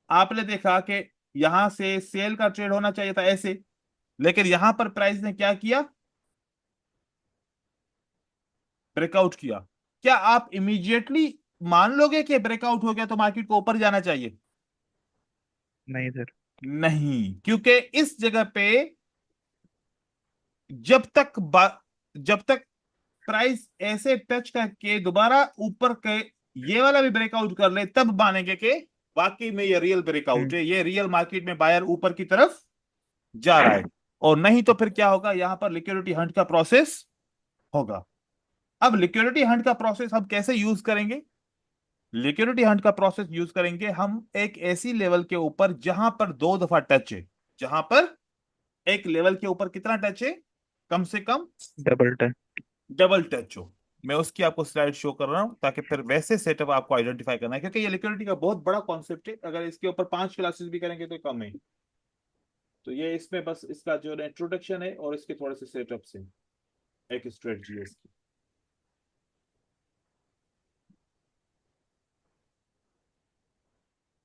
आपने देखा कि यहां से सेल का ट्रेड होना चाहिए था ऐसे, लेकिन यहां पर प्राइस ने क्या किया, ब्रेकआउट किया। क्या आप इमीडिएटली मान लोगे कि ब्रेकआउट हो गया तो मार्केट को ऊपर जाना चाहिए, नहीं सर। नहीं, क्योंकि इस जगह पे जब तक जब तक प्राइस ऐसे टच करके दोबारा ऊपर के ये वाला भी ब्रेकआउट कर ले, तब मानेंगे कि वाकई में ये रियल ब्रेकआउट है, ये रियल मार्केट में बायर ऊपर की तरफ जा रहा है। और नहीं तो फिर क्या होगा, यहां पर लिक्विडिटी हंट का प्रोसेस होगा। अब लिक्विडिटी हंट का प्रोसेस हम कैसे यूज करेंगे, लिक्विडिटी हंट का प्रोसेस यूज करेंगे हम एक ऐसी लेवल के ऊपर जहां पर 2 दफा टच है, जहां पर एक लेवल के ऊपर कितना टच है, कम से कम डबल टच। डबल टच हो। मैं उसकी आपको स्लाइड शो कर रहा हूं ताकि फिर वैसे सेटअप आपको आइडेंटिफाई करना है, क्योंकि ये लिक्विडिटी का बहुत बड़ा कॉन्सेप्ट है, अगर इसके ऊपर 5 क्लासेस भी करेंगे तो कम है। तो ये इसमें बस इसका जो इंट्रोडक्शन है और इसके थोड़े से सेटअप से एक स्ट्रेटजी है इसकी।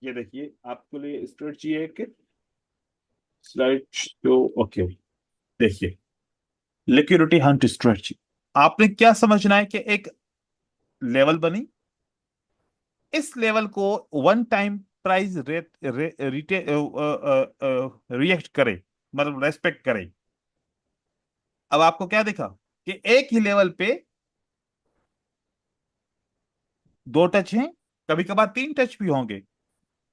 ये देखिए आपके लिए स्ट्रेटजी है कि स्लाइड शो, ओके, देखिए लिक्विडिटी हंट स्ट्रेटजी। आपने क्या समझना है कि एक लेवल बनी, इस लेवल को वन टाइम प्राइस रिएक्ट करे, मतलब रेस्पेक्ट करे। अब आपको क्या दिखा कि एक ही लेवल पे 2 टच हैं, कभी कभार 3 टच भी होंगे।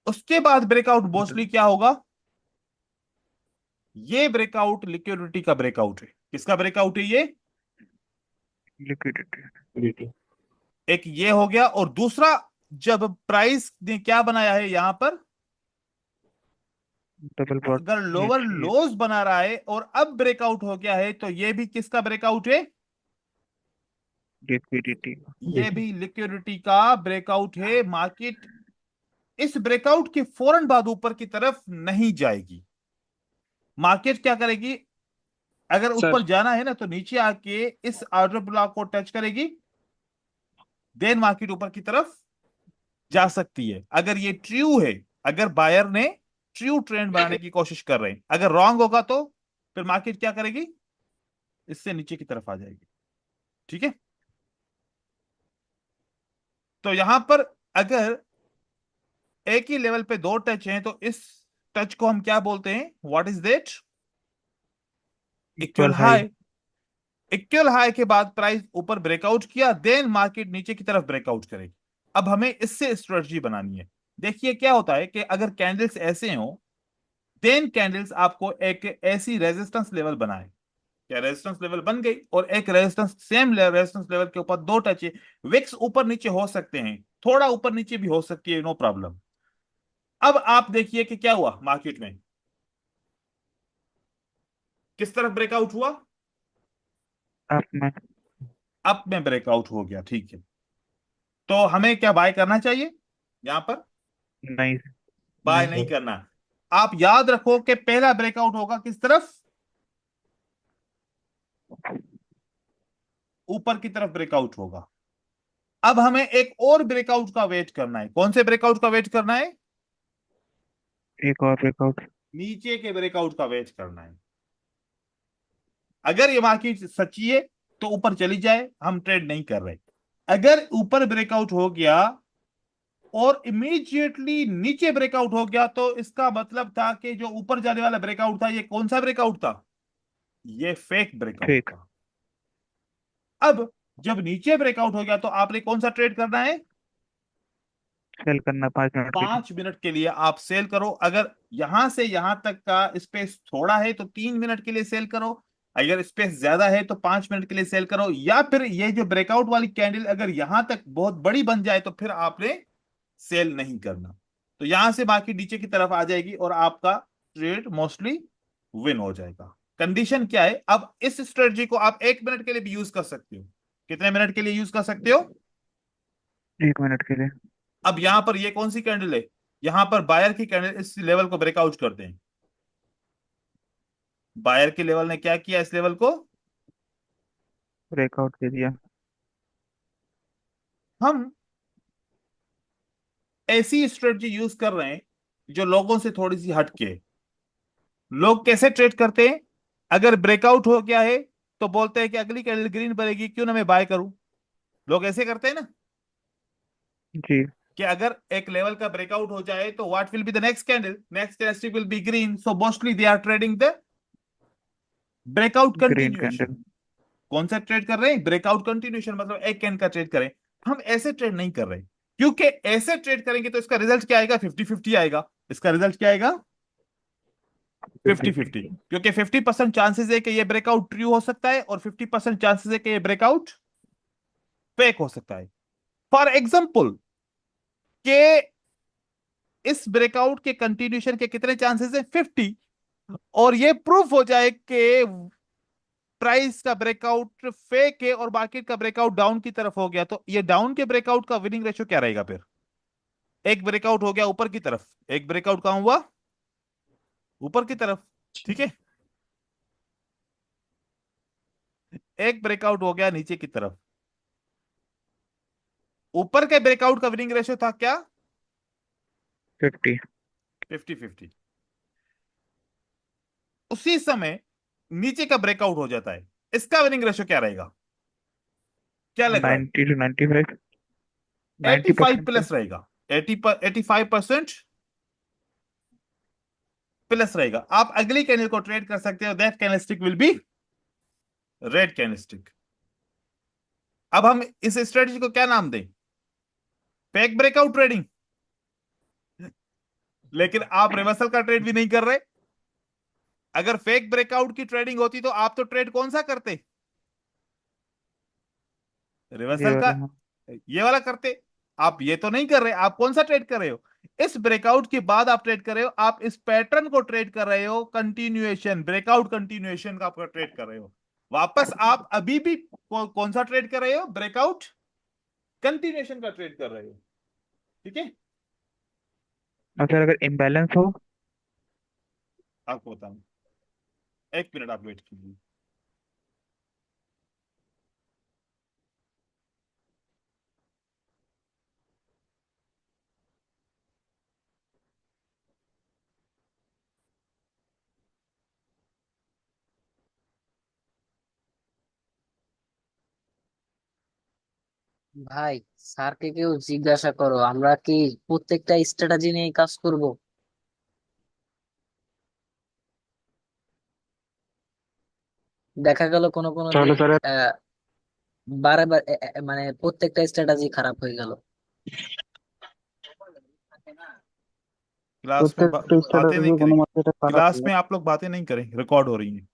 उसके बाद ब्रेकआउट मोस्टली क्या होगा? ये ब्रेकआउट लिक्विडिटी का ब्रेकआउट है। किसका ब्रेकआउट है ये? लिक्विडिटी। एक ये हो गया, और दूसरा, जब प्राइस ने क्या बनाया है यहां पर, डबल बॉट। अगर लोअर लोज बना रहा है और अब ब्रेकआउट हो गया है, तो ये भी किसका ब्रेकआउट है? लिक्विडिटी। ये भी लिक्विडिटी का ब्रेकआउट है। मार्केट इस ब्रेकआउट के फौरन बाद ऊपर की तरफ नहीं जाएगी। मार्केट क्या करेगी? अगर ऊपर जाना है ना, तो नीचे आके इस ऑर्डर ब्लॉक को टच करेगी, देन मार्केट ऊपर की तरफ जा सकती है। अगर ये ट्रू है, अगर बायर ने ट्रू ट्रेंड बनाने की कोशिश कर रहे हैं, अगर रॉन्ग होगा तो फिर मार्केट क्या करेगी? इससे नीचे की तरफ आ जाएगी। ठीक है, तो यहां पर अगर एक ही लेवल पे 2 टच हैं, तो इस टच को हम क्या बोलते हैं? What is that? Equal high. Equal high के बाद प्राइस ऊपर ब्रेकआउट किया, देन मार्केट नीचे की तरफ ब्रेकआउट करेगी। अब हमें इससे स्ट्रेटजी बनानी है। देखिए क्या होता है कि अगर कैंडल्स ऐसे हो, देन कैंडल्स आपको एक ऐसी रेजिस्टेंस लेवल बनाए। क्या रेजिस्टेंस लेवल बन गई, और एक रेजिस्टेंस, सेम रेजिस्टेंस लेवल के ऊपर 2 टच है। विक्स ऊपर नीचे हो सकते हैं, थोड़ा ऊपर नीचे भी हो सकती है, नो प्रॉब्लम। अब आप देखिए कि क्या हुआ मार्केट में, किस तरफ ब्रेकआउट हुआ? अप में। अप में ब्रेकआउट हो गया। ठीक है, तो हमें क्या बाय करना चाहिए यहां पर? नहीं। बाय नहीं करना। आप याद रखो कि पहला ब्रेकआउट होगा किस तरफ? ऊपर की तरफ ब्रेकआउट होगा। अब हमें एक और ब्रेकआउट का वेट करना है। कौन से ब्रेकआउट का वेट करना है? एक और ब्रेकआउट। नीचे के ब्रेकआउट का वेट करना है। अगर ये मार्केट सच्ची है तो ऊपर चली जाए, हम ट्रेड नहीं कर रहे। अगर ऊपर ब्रेकआउट हो गया और इमीडिएटली नीचे ब्रेकआउट हो गया, तो इसका मतलब था कि जो ऊपर जाने वाला ब्रेकआउट था, ये कौन सा ब्रेकआउट था? ये फेक ब्रेकआउट फेक। था। अब जब नीचे ब्रेकआउट हो गया, तो आपने कौन सा ट्रेड करना है? सेल करना 5 मिनट के लिए। 5 मिनट के लिए आप सेल करो। अगर यहां से यहां तक का स्पेस थोड़ा है तो 3 मिनट के लिए सेल करो। अगर स्पेस ज्यादा है तो 5 मिनट के लिए सेल करो। या फिर ये जो ब्रेकआउट वाली कैंडल अगर यहां तक बहुत बड़ी बन जाए, तो फिर आपने सेल नहीं करना। तो यहां से मार्केट नीचे की तरफ आ जाएगी और आपका ट्रेड मोस्टली विन हो जाएगा। कंडीशन क्या है? अब इस स्ट्रेटजी को आप 1 मिनट के लिए भी यूज कर सकते हो। कितने मिनट के लिए यूज कर सकते हो? 1 मिनट के लिए। अब यहां पर ये कौन सी कैंडल है? यहां पर बायर की कैंडल इस लेवल को ब्रेकआउट करते हैं। बायर के लेवल ने क्या किया? इस लेवल को ब्रेकआउट दे दिया। हम ऐसी स्ट्रेटजी यूज कर रहे हैं जो लोगों से थोड़ी सी हटके है। लोग कैसे ट्रेड करते हैं? अगर ब्रेकआउट हो गया है तो बोलते हैं कि अगली कैंडल ग्रीन बनेगी, क्यों ना मैं बाय करूं। लोग ऐसे करते हैं ना, जी। कि अगर एक लेवल का ब्रेकआउट हो जाए तो what will be the next candle? Next candle will be green. So mostly they are trading the breakout green continuation. Candle. कौन सा ट्रेड कर रहे हैं? ब्रेकआउट कंटिन्यूएशन, मतलब एक कैंडल का ट्रेड करें। हम ऐसे ट्रेड नहीं कर रहे, क्योंकि ऐसे ट्रेड करेंगे तो इसका रिजल्ट क्या आएगा? 50-50 आएगा। इसका रिजल्ट क्या आएगा? 50-50। क्योंकि 50% चांसेस है कि ये ब्रेकआउट ट्रू हो सकता है, और 50% चांसेस है कि ये ब्रेकआउट फेक हो सकता है। फॉर एग्जाम्पल, के इस ब्रेकआउट के कंटिन्यूएशन के कितने चांसेस है? 50। और ये प्रूफ हो जाए कि प्राइस का ब्रेकआउट फेक है और मार्केट का ब्रेकआउट डाउन की तरफ हो गया, तो ये डाउन के ब्रेकआउट का विनिंग रेशियो क्या रहेगा फिर? एक ब्रेकआउट हो गया ऊपर की तरफ, एक ब्रेकआउट कहां हुआ? ऊपर की तरफ। ठीक है, एक ब्रेकआउट हो गया नीचे की तरफ। ऊपर के ब्रेकआउट का विनिंग रेशियो था क्या? 50। 50-50। उसी समय नीचे का ब्रेकआउट हो जाता है, इसका विनिंग रेशियो क्या रहेगा? क्या लग रहा है? 90 to 95। 85 90% प्लस रहेगा। 85% प्लस रहेगा। आप अगली कैंडल को ट्रेड कर सकते हो। That candlestick will be red candlestick. अब हम इस स्ट्रेटजी को क्या नाम दें? Fake breakout trading. लेकिन आप रिवर्सल का ट्रेड भी नहीं कर रहे। अगर फेक ब्रेकआउट की ट्रेडिंग होती तो आप तो ट्रेड कौन सा करते? ये रिवर्सल का, वाला हाँ। ये वाला करते। आप ये तो नहीं कर रहे, आप कौन सा ट्रेड कर रहे हो? इस ब्रेकआउट के बाद आप ट्रेड कर रहे हो, आप इस पैटर्न को ट्रेड कर रहे हो, कंटिन्यूएशन, ब्रेकआउट कंटिन्यूएशन का आप ट्रेड कर रहे हो। वापस आप अभी भी कौन सा ट्रेड कर रहे हो? ब्रेकआउट कंटिन्यूएशन का ट्रेड कर रहे हो। ठीक है, और सर अगर इम्बैलेंस हो? आपको बताऊं, एक मिनट आप वेट कीजिए। ভাই, স্যারকে কেউ জিজ্ঞাসা করো, আমরা কি প্রত্যেকটা স্ট্র্যাটেজি নিয়ে কাজ করব? দেখা গেল কোনো কোনো चलो দিন सर। আহ বারে মানে প্রত্যেকটা স্ট্র্যাটেজি খারাপ হয়ে গেল। क्लास में প্রত্যেকটা बातें नहीं স্ট্র্যাটেজি কোনো करें। মার্কেটে খারাপ क्लास হলো। में आप लोग बातें नहीं करें, रिकॉर्ड हो रही है।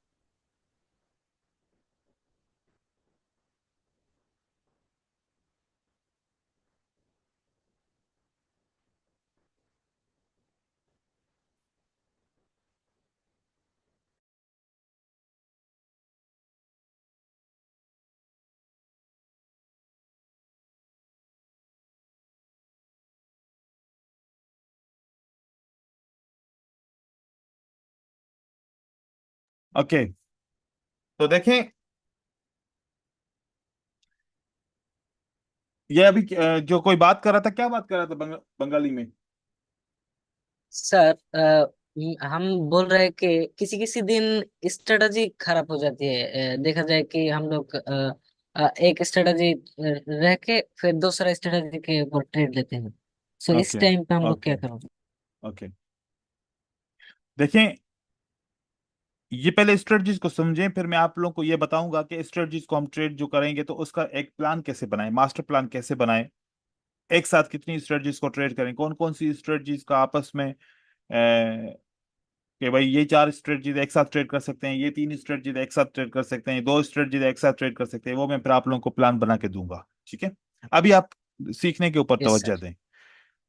ओके, तो देखें, ये अभी जो कोई बात कर रहा था, क्या बात कर रहा था बंगाली में? सर हम बोल रहे हैं कि किसी किसी दिन स्ट्रेटजी खराब हो जाती है। देखा जाए कि हम लोग एक स्ट्रेटजी रह के फिर दूसरा स्ट्रेटजी के ऊपर ट्रेड लेते हैं। सो इस ओके, टाइम पे हम लोग ओके, क्या करोगे? ओके, देखें, ये पहले स्ट्रेटजीज को समझें, फिर मैं आप लोगों को ये बताऊंगा कि स्ट्रेटजीज को हम ट्रेड जो करेंगे तो उसका एक प्लान कैसे बनाएं, मास्टर प्लान कैसे बनाएं, एक साथ कितनी स्ट्रेटजीज को ट्रेड करें, कौन कौन सी स्ट्रेटजीज का आपस में कि भाई ये 4 स्ट्रेटजीज एक साथ ट्रेड कर सकते हैं, ये 3 स्ट्रेटजीज एक साथ ट्रेड कर सकते हैं, 2 स्ट्रेटजीज एक साथ ट्रेड कर सकते हैं, वो मैं फिर आप लोगों को प्लान बना के दूंगा। ठीक है, अभी आप सीखने के ऊपर यस तवज्जो सर। दें।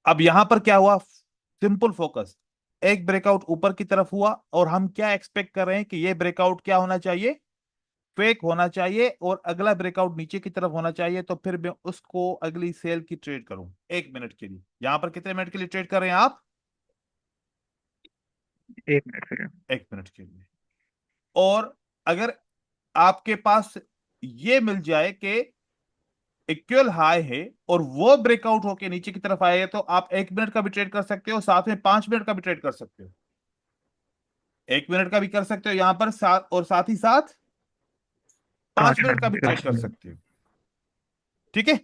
अब यहां पर क्या हुआ? Simple focus. एक ब्रेकआउट ऊपर की तरफ हुआ और हम क्या एक्सपेक्ट कर रहे हैं कि ये ब्रेकआउट क्या होना चाहिए? फेक होना चाहिए, और अगला ब्रेकआउट नीचे की तरफ होना चाहिए, तो फिर मैं उसको अगली सेल की ट्रेड करूं 1 मिनट के लिए। यहां पर कितने मिनट के लिए ट्रेड कर रहे हैं आप? 1 मिनट फिर। 1 मिनट के लिए। और अगर आपके पास ये मिल जाए कि इक्वल हाई है और वो ब्रेकआउट होके नीचे की तरफ आए, तो आप 1 मिनट का भी ट्रेड कर सकते हो, साथ में 5 मिनट का भी ट्रेड कर सकते हो। 1 मिनट का भी कर सकते हो यहां पर, साथ और साथ ही साथ पांच पाँच मिनट मिनट का भी ट्रेड कर अच्छा। सकते हो। ठीक है,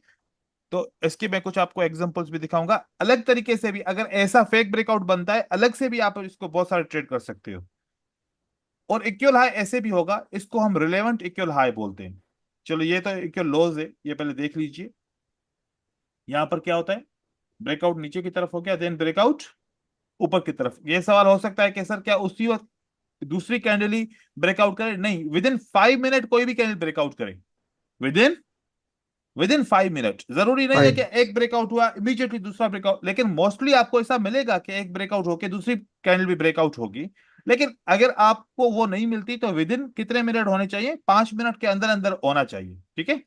तो इसके मैं कुछ आपको एग्जांपल्स भी दिखाऊंगा। अलग तरीके से भी अगर ऐसा फेक ब्रेकआउट बनता है, अलग से भी आप इसको बहुत सारे ट्रेड कर सकते हो। और इक्वल हाई ऐसे भी होगा, इसको हम रिलेवेंट इक्वल हाई बोलते हैं। चलो, ये तो इक्वल लोज है, ये पहले देख लीजिए। यहां पर क्या होता है? ब्रेकआउट नीचे की तरफ हो गया, देन ब्रेकआउट ऊपर की तरफ। ये सवाल हो सकता है कि सर क्या उसी वक्त दूसरी कैंडल ही ब्रेकआउट करे? नहीं, विद इन 5 मिनट कोई भी कैंडल ब्रेकआउट करे। With in with in 5 minute. जरूरी नहीं है कि 5। एक ब्रेकआउट हुआ इमीडिएटली दूसरा ब्रेकआउट, लेकिन मोस्टली आपको ऐसा मिलेगा कि एक ब्रेकआउट होके दूसरी कैंडल भी ब्रेकआउट होगी। लेकिन अगर आपको वो नहीं मिलती तो विद इन कितने मिनट होने चाहिए? 5 मिनट के अंदर अंदर होना चाहिए। ठीक है,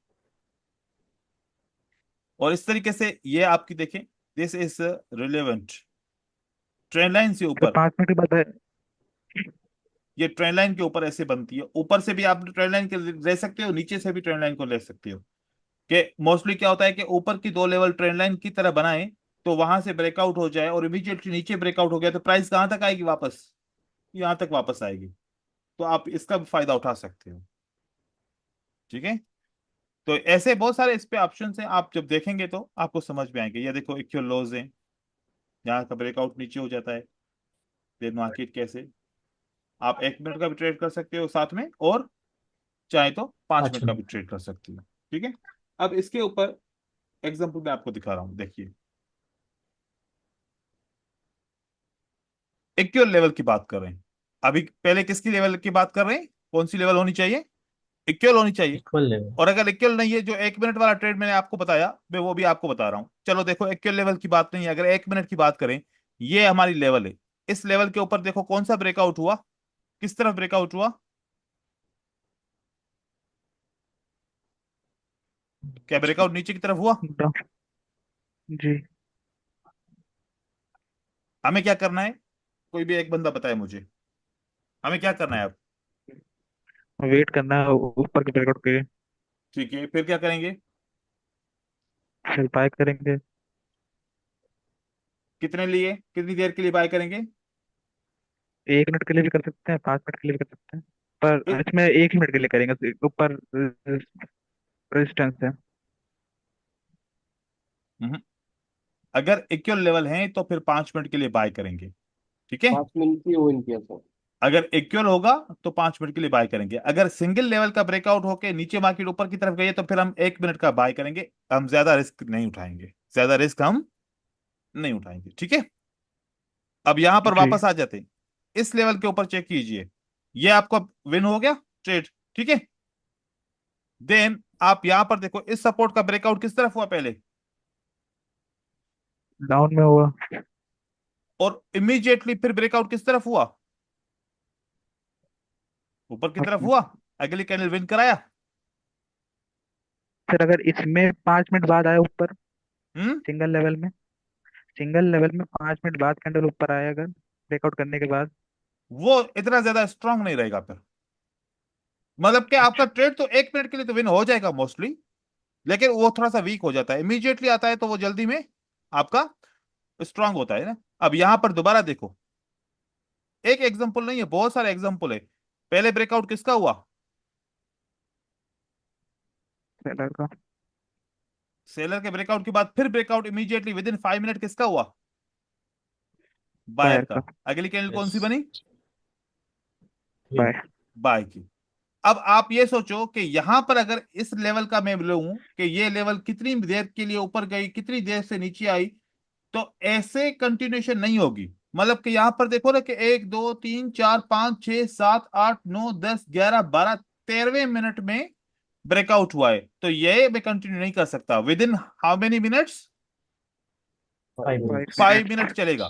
और इस तरीके से ये आपकी देखें, this is relevant trend line से तो ऊपर। 5 मिनट के बाद ये ट्रेंड लाइन के ऊपर ऐसे बनती है, ऊपर से भी आप ट्रेंड लाइन के ले सकते हो, नीचे से भी ट्रेंड लाइन को ले सकते हो। कि मोस्टली क्या होता है कि ऊपर की 2 लेवल ट्रेंड लाइन की तरह बनाए, तो वहां से ब्रेकआउट हो जाए और इमीडिएटली नीचे ब्रेकआउट हो गया, तो प्राइस कहां तक आएगी? वापस यहां तक वापस आएगी। तो आप इसका भी फायदा उठा सकते हो। ठीक है, तो ऐसे बहुत सारे इस पे ऑप्शन हैं, आप जब देखेंगे तो आपको समझ में आएंगे। ये देखो, इक्वल लोज है, यहाँ का ब्रेकआउट नीचे हो जाता है, देन मार्केट कैसे आप 1 मिनट का भी ट्रेड कर सकते हो साथ में, और चाहे तो 5 मिनट अच्छा। का भी ट्रेड कर सकते हो। ठीक है, अब इसके ऊपर एग्जाम्पल मैं आपको दिखा रहा हूँ, देखिए। इक्वल लेवल की बात कर रहे हैं। अभी पहले किसकी लेवल की बात कर रहे हैं? कौन सी लेवल होनी चाहिए? इक्वल होनी चाहिए। Equal level. और अगर इक्वल नहीं है, जो 1 मिनट वाला ट्रेड मैंने आपको बताया, मैं वो भी आपको बता रहा हूं। चलो देखो, इक्वल लेवल की बात नहीं है, अगर 1 मिनट की बात करें, ये हमारी लेवल है। इस लेवल के ऊपर देखो कौन सा ब्रेकआउट हुआ, किस तरफ ब्रेकआउट हुआ? क्या ब्रेकआउट नीचे की तरफ हुआ? डाउन। जी। हमें क्या करना है? कोई भी एक बंदा बताए मुझे, हमें क्या करना है अब? वेट करना है ऊपर के ब्रेकआउट के लिए। ठीक है, फिर क्या करेंगे? फिर बाय करेंगे। कितने लिए, कितनी देर के लिए बाय करेंगे? 1 मिनट के लिए भी कर सकते हैं, 5 मिनट के लिए भी कर सकते हैं, पर इ- इसमें 1 ही मिनट के लिए करेंगे, ऊपर रेजिस्टेंस है। हम्म, अगर इक्वल लेवल है तो फिर 5 मिनट के लिए बाय करेंगे। ठीक है, 5 मिनट की वो इनकी है। अगर इक्वल होगा तो 5 मिनट के लिए बाय करेंगे। अगर सिंगल लेवल का ब्रेकआउट होके नीचे मार्केट ऊपर की तरफ गई है तो फिर हम 1 मिनट का बाय करेंगे। हम ज्यादा रिस्क नहीं उठाएंगे, ज्यादा रिस्क हम नहीं उठाएंगे। ठीक है, अब यहां पर जी। वापस आ जाते हैं। इस लेवल के ऊपर चेक कीजिए, ये आपका विन हो गया ट्रेड। ठीक है, देन आप यहां पर देखो, इस सपोर्ट का ब्रेकआउट किस तरफ हुआ पहले, डाउन में हुआ। और इमीडिएटली फिर ब्रेकआउट किस तरफ हुआ? ऊपर की तरफ हुआ। अगली कैंडल विन कराया। फिर अगर इसमें 5 मिनट बाद आया ऊपर, हम्म, सिंगल लेवल में, सिंगल लेवल में 5 मिनट बाद कैंडल ऊपर आया अगर ब्रेकआउट करने के बाद। वो इतना ज्यादा स्ट्रांग नहीं रहेगा फिर। मतलब कि आपका अच्छा। ट्रेड तो 1 मिनट के लिए तो विन हो जाएगा मोस्टली, लेकिन वो थोड़ा सा वीक हो जाता है। इमीडिएटली आता है तो वो जल्दी में आपका स्ट्रांग होता है ना। अब यहां पर दोबारा देखो, एक एग्जांपल नहीं है, बहुत सारे एग्जांपल है। पहले ब्रेकआउट किसका हुआ? सेलर का। सेलर के ब्रेकआउट के बाद फिर breakout immediately with in 5 minute किसका हुआ? बायर बायर का। का। अगली कैंडल कौन सी यस। बनी? बाय। बाय की। अब आप ये सोचो कि यहां पर अगर इस लेवल का मैं लूं कि ये लेवल कितनी देर के लिए ऊपर गई, कितनी देर से नीचे आई, तो ऐसे कंटिन्यूएशन नहीं होगी। मतलब कि यहां पर देखो ना कि 1 2 3 4 5 6 7 8 9 10 11 12 13वें मिनट में ब्रेकआउट हुआ है, तो ये मैं कंटिन्यू नहीं कर सकता। With in how many minutes? 5 minute. 5 minute 5 minute. चलेगा,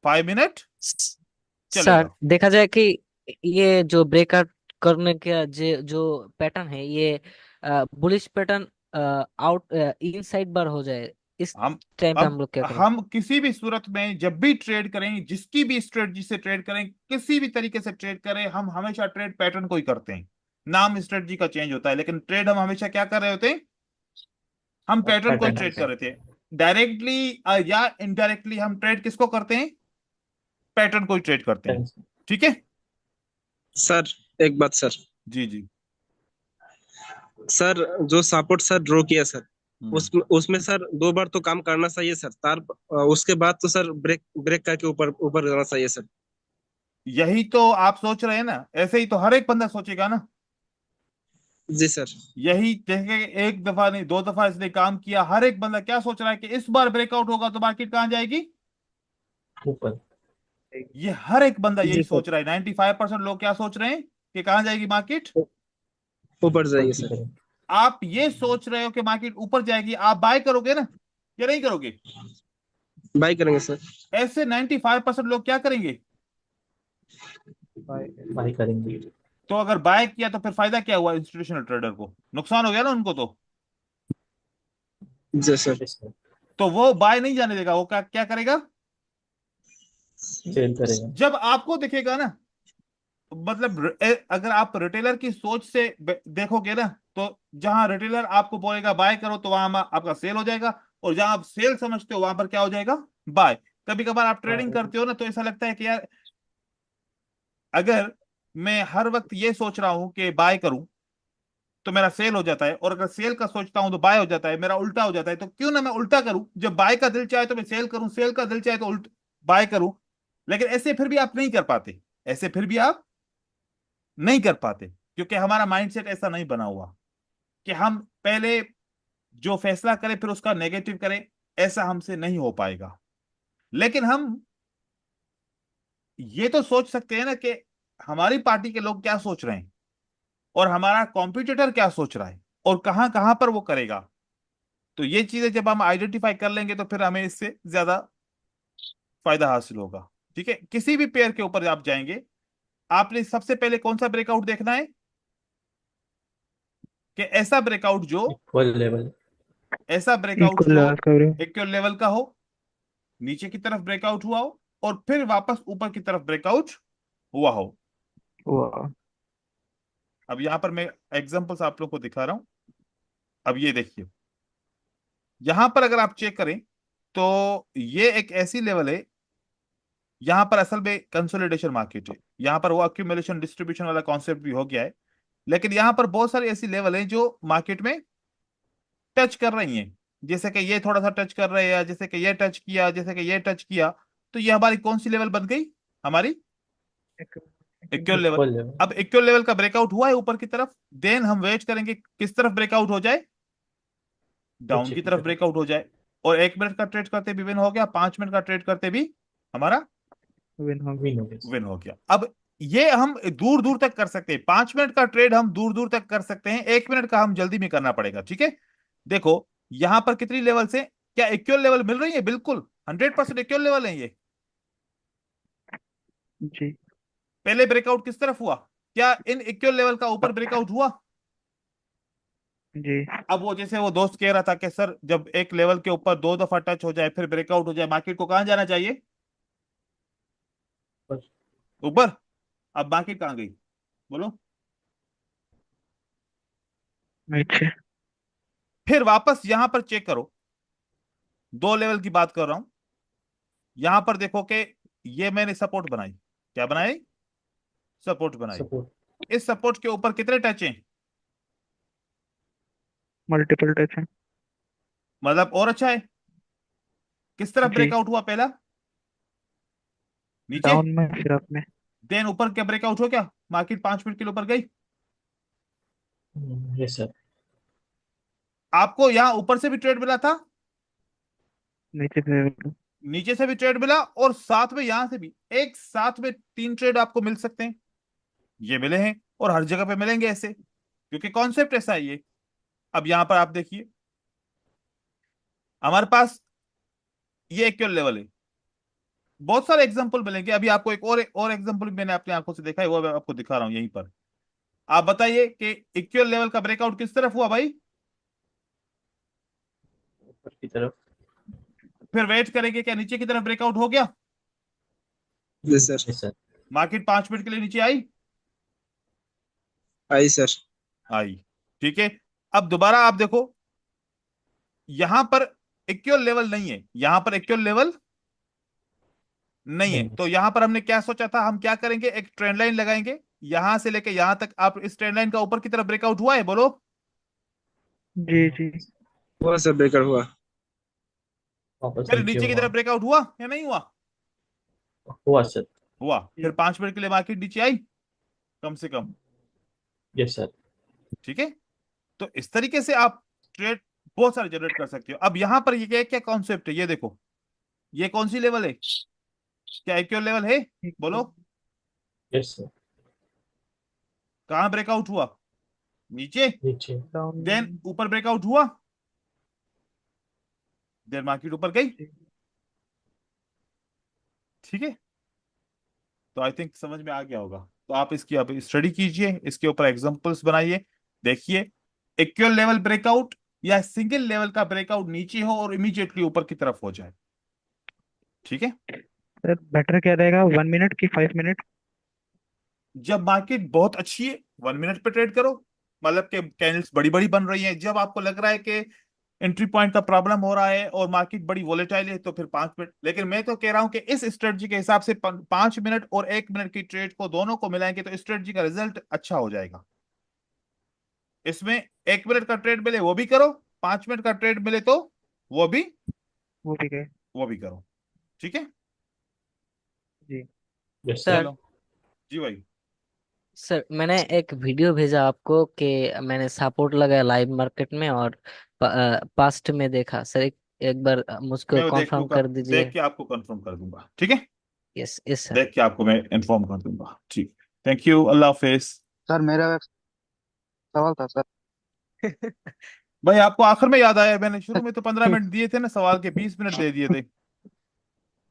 5 मिनट सर चलेगा। देखा जाए कि ये जो ब्रेकआउट करने का जो पैटर्न है, ये बुलिश पैटर्न आउट इनसाइड बार हो जाए, इस हम टाइम पे हम अब लोग क्या करें? हम किसी भी सूरत में जब भी ट्रेड करें, जिसकी भी स्ट्रेटजी से ट्रेड करें, किसी भी तरीके से ट्रेड करें, हम हमेशा ट्रेड पैटर्न को ही करते हैं। नाम स्ट्रेटजी का चेंज होता है, लेकिन ट्रेड हम हमेशा क्या कर रहे होते हैं? हम पैटर्न को ही पैटर्न। ट्रेड कर रहे थे। डायरेक्टली या इनडायरेक्टली हम ट्रेड किसको करते हैं? पैटर्न को ही ट्रेड करते हैं। ठीक है। सर एक बात सर। जी जी। सर जो सपोर्ट सर ड्रॉ किया सर, हम्म। उसमें उसमें सर 2 बार तो काम करना चाहिए सर, उसके बाद तो सर ब्रेक ब्रेक करके ऊपर ऊपर जाना चाहिए सर। यही तो आप सोच रहे हैं ना, ऐसे ही तो हर एक बंदा सोचेगा ना। जी सर। यही देखे, एक दफा नहीं, दो दफा इसने काम किया, हर एक बंदा क्या सोच रहा है कि इस बार ब्रेकआउट होगा तो मार्केट कहाँ जाएगी? ऊपर। ये हर एक बंदा यही जी सर। सोच रहा है। 95% लोग क्या सोच रहे हैं कि कहाँ जाएगी मार्केट? ऊपर ऊपर जाइए की सर। तरफ। आप ये सोच रहे हो कि मार्केट ऊपर जाएगी, आप बाय करोगे ना या नहीं करोगे? बाय करेंगे सर। ऐसे 95% लोग क्या करेंगे? बाई करेंगे। तो अगर बाय किया तो फिर फायदा क्या हुआ? इंस्टीट्यूशनल ट्रेडर को नुकसान हो गया ना उनको तो। जी सर। Yes sir. तो वो बाय नहीं जाने देगा, वो क्या क्या करेगा? सेल करेगा। जब आपको दिखेगा ना, मतलब अगर आप रिटेलर की सोच से देखोगे ना, तो जहां रिटेलर आपको बोलेगा बाय करो तो वहां आपका सेल हो जाएगा, और जहां आप सेल समझते हो वहां पर क्या हो जाएगा? बाय। कभी कभार आप ट्रेडिंग करते हो ना, तो ऐसा लगता है कि यार, अगर मैं हर वक्त ये सोच रहा हूं कि बाय करूं तो मेरा सेल हो जाता है, और अगर सेल का सोचता हूं तो बाय हो जाता है, मेरा उल्टा हो जाता है। तो क्यों ना मैं उल्टा करूं, जब बाय का दिल चाहे तो मैं सेल करूं, सेल का दिल चाहे तो उल्ट बाय करूं। लेकिन ऐसे फिर भी आप नहीं कर पाते, ऐसे फिर भी आप नहीं कर पाते, क्योंकि हमारा माइंडसेट ऐसा नहीं बना हुआ कि हम पहले जो फैसला करें फिर उसका नेगेटिव करें। ऐसा हमसे नहीं हो पाएगा। लेकिन हम ये तो सोच सकते हैं ना कि हमारी पार्टी के लोग क्या सोच रहे हैं और हमारा कॉम्पिटिटर क्या सोच रहा है और कहां कहां पर वो करेगा। तो ये चीजें जब हम आइडेंटिफाई कर लेंगे तो फिर हमें इससे ज्यादा फायदा हासिल होगा। ठीक है, किसी भी पेयर के ऊपर आप जाएंगे, आपने सबसे पहले कौन सा ब्रेकआउट देखना है कि ऐसा ब्रेकआउट जो इक्वल लेवल। ऐसा ब्रेकआउट इक्वल जो लेवल कवरेज। इक्वल लेवल का हो, नीचे की तरफ ब्रेकआउट हुआ हो और फिर वापस ऊपर की तरफ ब्रेकआउट हुआ हो। वाह। अब यहां पर मैं एग्जांपल्स आप लोग को दिखा रहा हूं। अब ये देखिए, यहां पर अगर आप चेक करें तो ये एक ऐसी लेवल है, यहां पर असल में कंसोलिडेशन मार्केट है, यहां पर वो अक्यूमुलेशन डिस्ट्रीब्यूशन वाला कॉन्सेप्ट भी हो गया है, लेकिन यहां पर बहुत सारी ऐसी लेवल है जो मार्केट में टच कर रही हैं। जैसे कि ये थोड़ा सा टच कर रहे हैं, जैसे कि ये टच किया, जैसे कि ये टच किया, तो ये हमारी कौन सी लेवल बन गई? हमारी इक्वल लेवल। Equal level. अब इक्वल लेवल का ब्रेकआउट हुआ है ऊपर की तरफ, देन हम वेट करेंगे किस तरफ ब्रेकआउट हो जाए, डाउन नीचे की की तरफ तरफ। ब्रेकआउट हो जाए। और 1 मिनट का ट्रेड करते भी विन हो गया, 5 मिनट का ट्रेड करते भी हमारा विन हो गया। विन हो गया। विन हो गया। अब ये हम दूर दूर तक कर सकते हैं, 5 मिनट का ट्रेड हम दूर दूर तक कर सकते हैं, 1 मिनट का हम जल्दी में करना पड़ेगा। ठीक है, देखो यहां पर कितनी लेवल से क्या इक्वल लेवल मिल रही है? बिल्कुल 100% इक्वल लेवल है ये। जी पहले ब्रेकआउट किस तरफ हुआ? क्या इन इक्वल लेवल का ऊपर ब्रेकआउट हुआ? जी। अब वो जैसे वो दोस्त कह रहा था कि सर जब एक लेवल के ऊपर 2 दफा टच हो जाए फिर ब्रेकआउट हो जाए, मार्केट को कहां जाना चाहिए? बस। ऊपर। अब मार्केट कहां गई बोलो? नीचे। फिर वापस यहां पर चेक करो, 2 लेवल की बात कर रहा हूं। यहां पर देखो कि ये मैंने सपोर्ट बनाई, क्या बनाई? सपोर्ट बनाई। सपोर्ट। इस सपोर्ट के ऊपर कितने टच हैं? मल्टीपल टच है। मतलब और अच्छा है। किस तरफ जी। ब्रेकआउट हुआ पहला? नीचे। डाउन में फिर आपने। देन ऊपर क्या ब्रेकआउट हो गया, मार्केट 5 मिनट के लिए ऊपर गई। Yes sir. आपको यहां ऊपर से भी ट्रेड मिला था, नीचे से। नीचे से भी ट्रेड मिला, और साथ में यहां से भी एक साथ में 3 ट्रेड आपको मिल सकते हैं। ये मिले हैं और हर जगह पे मिलेंगे ऐसे, क्योंकि कॉन्सेप्ट ऐसा है ये। अब यहां पर आप देखिए, हमारे पास ये इक्वल लेवल है, बहुत सारे एग्जांपल मिलेंगे। अभी आपको एक और एग्जांपल मैंने अपनी आंखों से देखा है, वो मैं आपको दिखा रहा हूं यहीं पर। आप बताइए कि इक्वल लेवल का ब्रेकआउट किस तरफ हुआ भाई? ऊपर की तरफ। फिर वेट करेंगे, क्या नीचे की तरफ ब्रेकआउट हो गया? Yes sir. Yes sir. Market 5 minute के लिए नीचे आई। आई सर। आई। ठीक है, अब दोबारा आप देखो, यहां पर इक्वल लेवल नहीं है, यहां पर इक्वल लेवल नहीं है, नहीं। तो यहां पर हमने क्या सोचा था, हम क्या करेंगे, एक ट्रेंड लाइन लगाएंगे यहां से लेके यहां तक। आप इस ट्रेंड लाइन का ऊपर की तरफ ब्रेकआउट हुआ है बोलो? जी जी। हुआ सर, ब्रेकर हुआ। वापस फिर नीचे नीचे की हुआ। तरफ ब्रेकआउट हुआ या नहीं हुआ? हुआ सर। हुआ। फिर जी। 5 मिनट के लिए मार्केट नीचे आई कम से कम। Yes sir. ठीक है, तो इस तरीके से आप ट्रेड बहुत सारे जनरेट कर सकते हो। अब यहां पर ये क्या क्या कॉन्सेप्ट है, ये देखो, ये कौन सी लेवल है? क्या इक्वल लेवल है बोलो? Yes sir. कहां ब्रेकआउट हुआ? नीचे। नीचे। डाउन। देन ऊपर ब्रेकआउट हुआ, देन मार्केट ऊपर गई। ठीक है, तो आई थिंक समझ में आ गया होगा। तो आप इसकी अब स्टडी कीजिए, इसके ऊपर एग्जांपल्स बनाइए, देखिए इक्वल लेवल ब्रेकआउट या सिंगल लेवल का ब्रेकआउट नीचे हो और इमीडिएटली ऊपर की तरफ हो जाए। ठीक है, सर बेटर क्या रहेगा, 1 मिनट की 5 मिनट? जब मार्केट बहुत अच्छी है 1 मिनट पे ट्रेड करो, मतलब कि कैंडल्स बड़ी बड़ी बन रही हैं, जब आपको लग रहा है कि एंट्री पॉइंट का प्रॉब्लम हो रहा है और मार्केट बड़ी वोलेटाइल है तो फिर 5 मिनट। लेकिन मैं तो कह रहा हूं कि इस स्ट्रेटजी के हिसाब से 5 मिनट और 1 मिनट की ट्रेड को दोनों को मिलाएंगे तो स्ट्रेटजी का रिजल्ट अच्छा हो जाएगा। इसमें 1 मिनट का ट्रेड मिले वो भी करो, 5 मिनट का ट्रेड मिले तो वो भी वो भी गए। वो भी करो। ठीक है, जी। Yes sir. सर चलो जी भाई। सर मैंने एक वीडियो भेजा आपको कि मैंने सपोर्ट लगाया लाइव मार्केट में और पास्ट में देखा। सर एक बार मुझको मैं वो देख कंफर्म लूंगा, कर देख दीजिए। के आपको कंफर्म कर दूंगा। ठीक है। Yes yes sir. देख के आपको मैं इन्फॉर्म कर दूंगा। ठीक, thank you, Allah Hafiz. Sir मेरा एक सवाल था सर। भाई आपको आखिर में याद आया, मैंने शुरू में तो 15 मिनट दिए थे ना, सवाल के 20 मिनट दे दिए थे।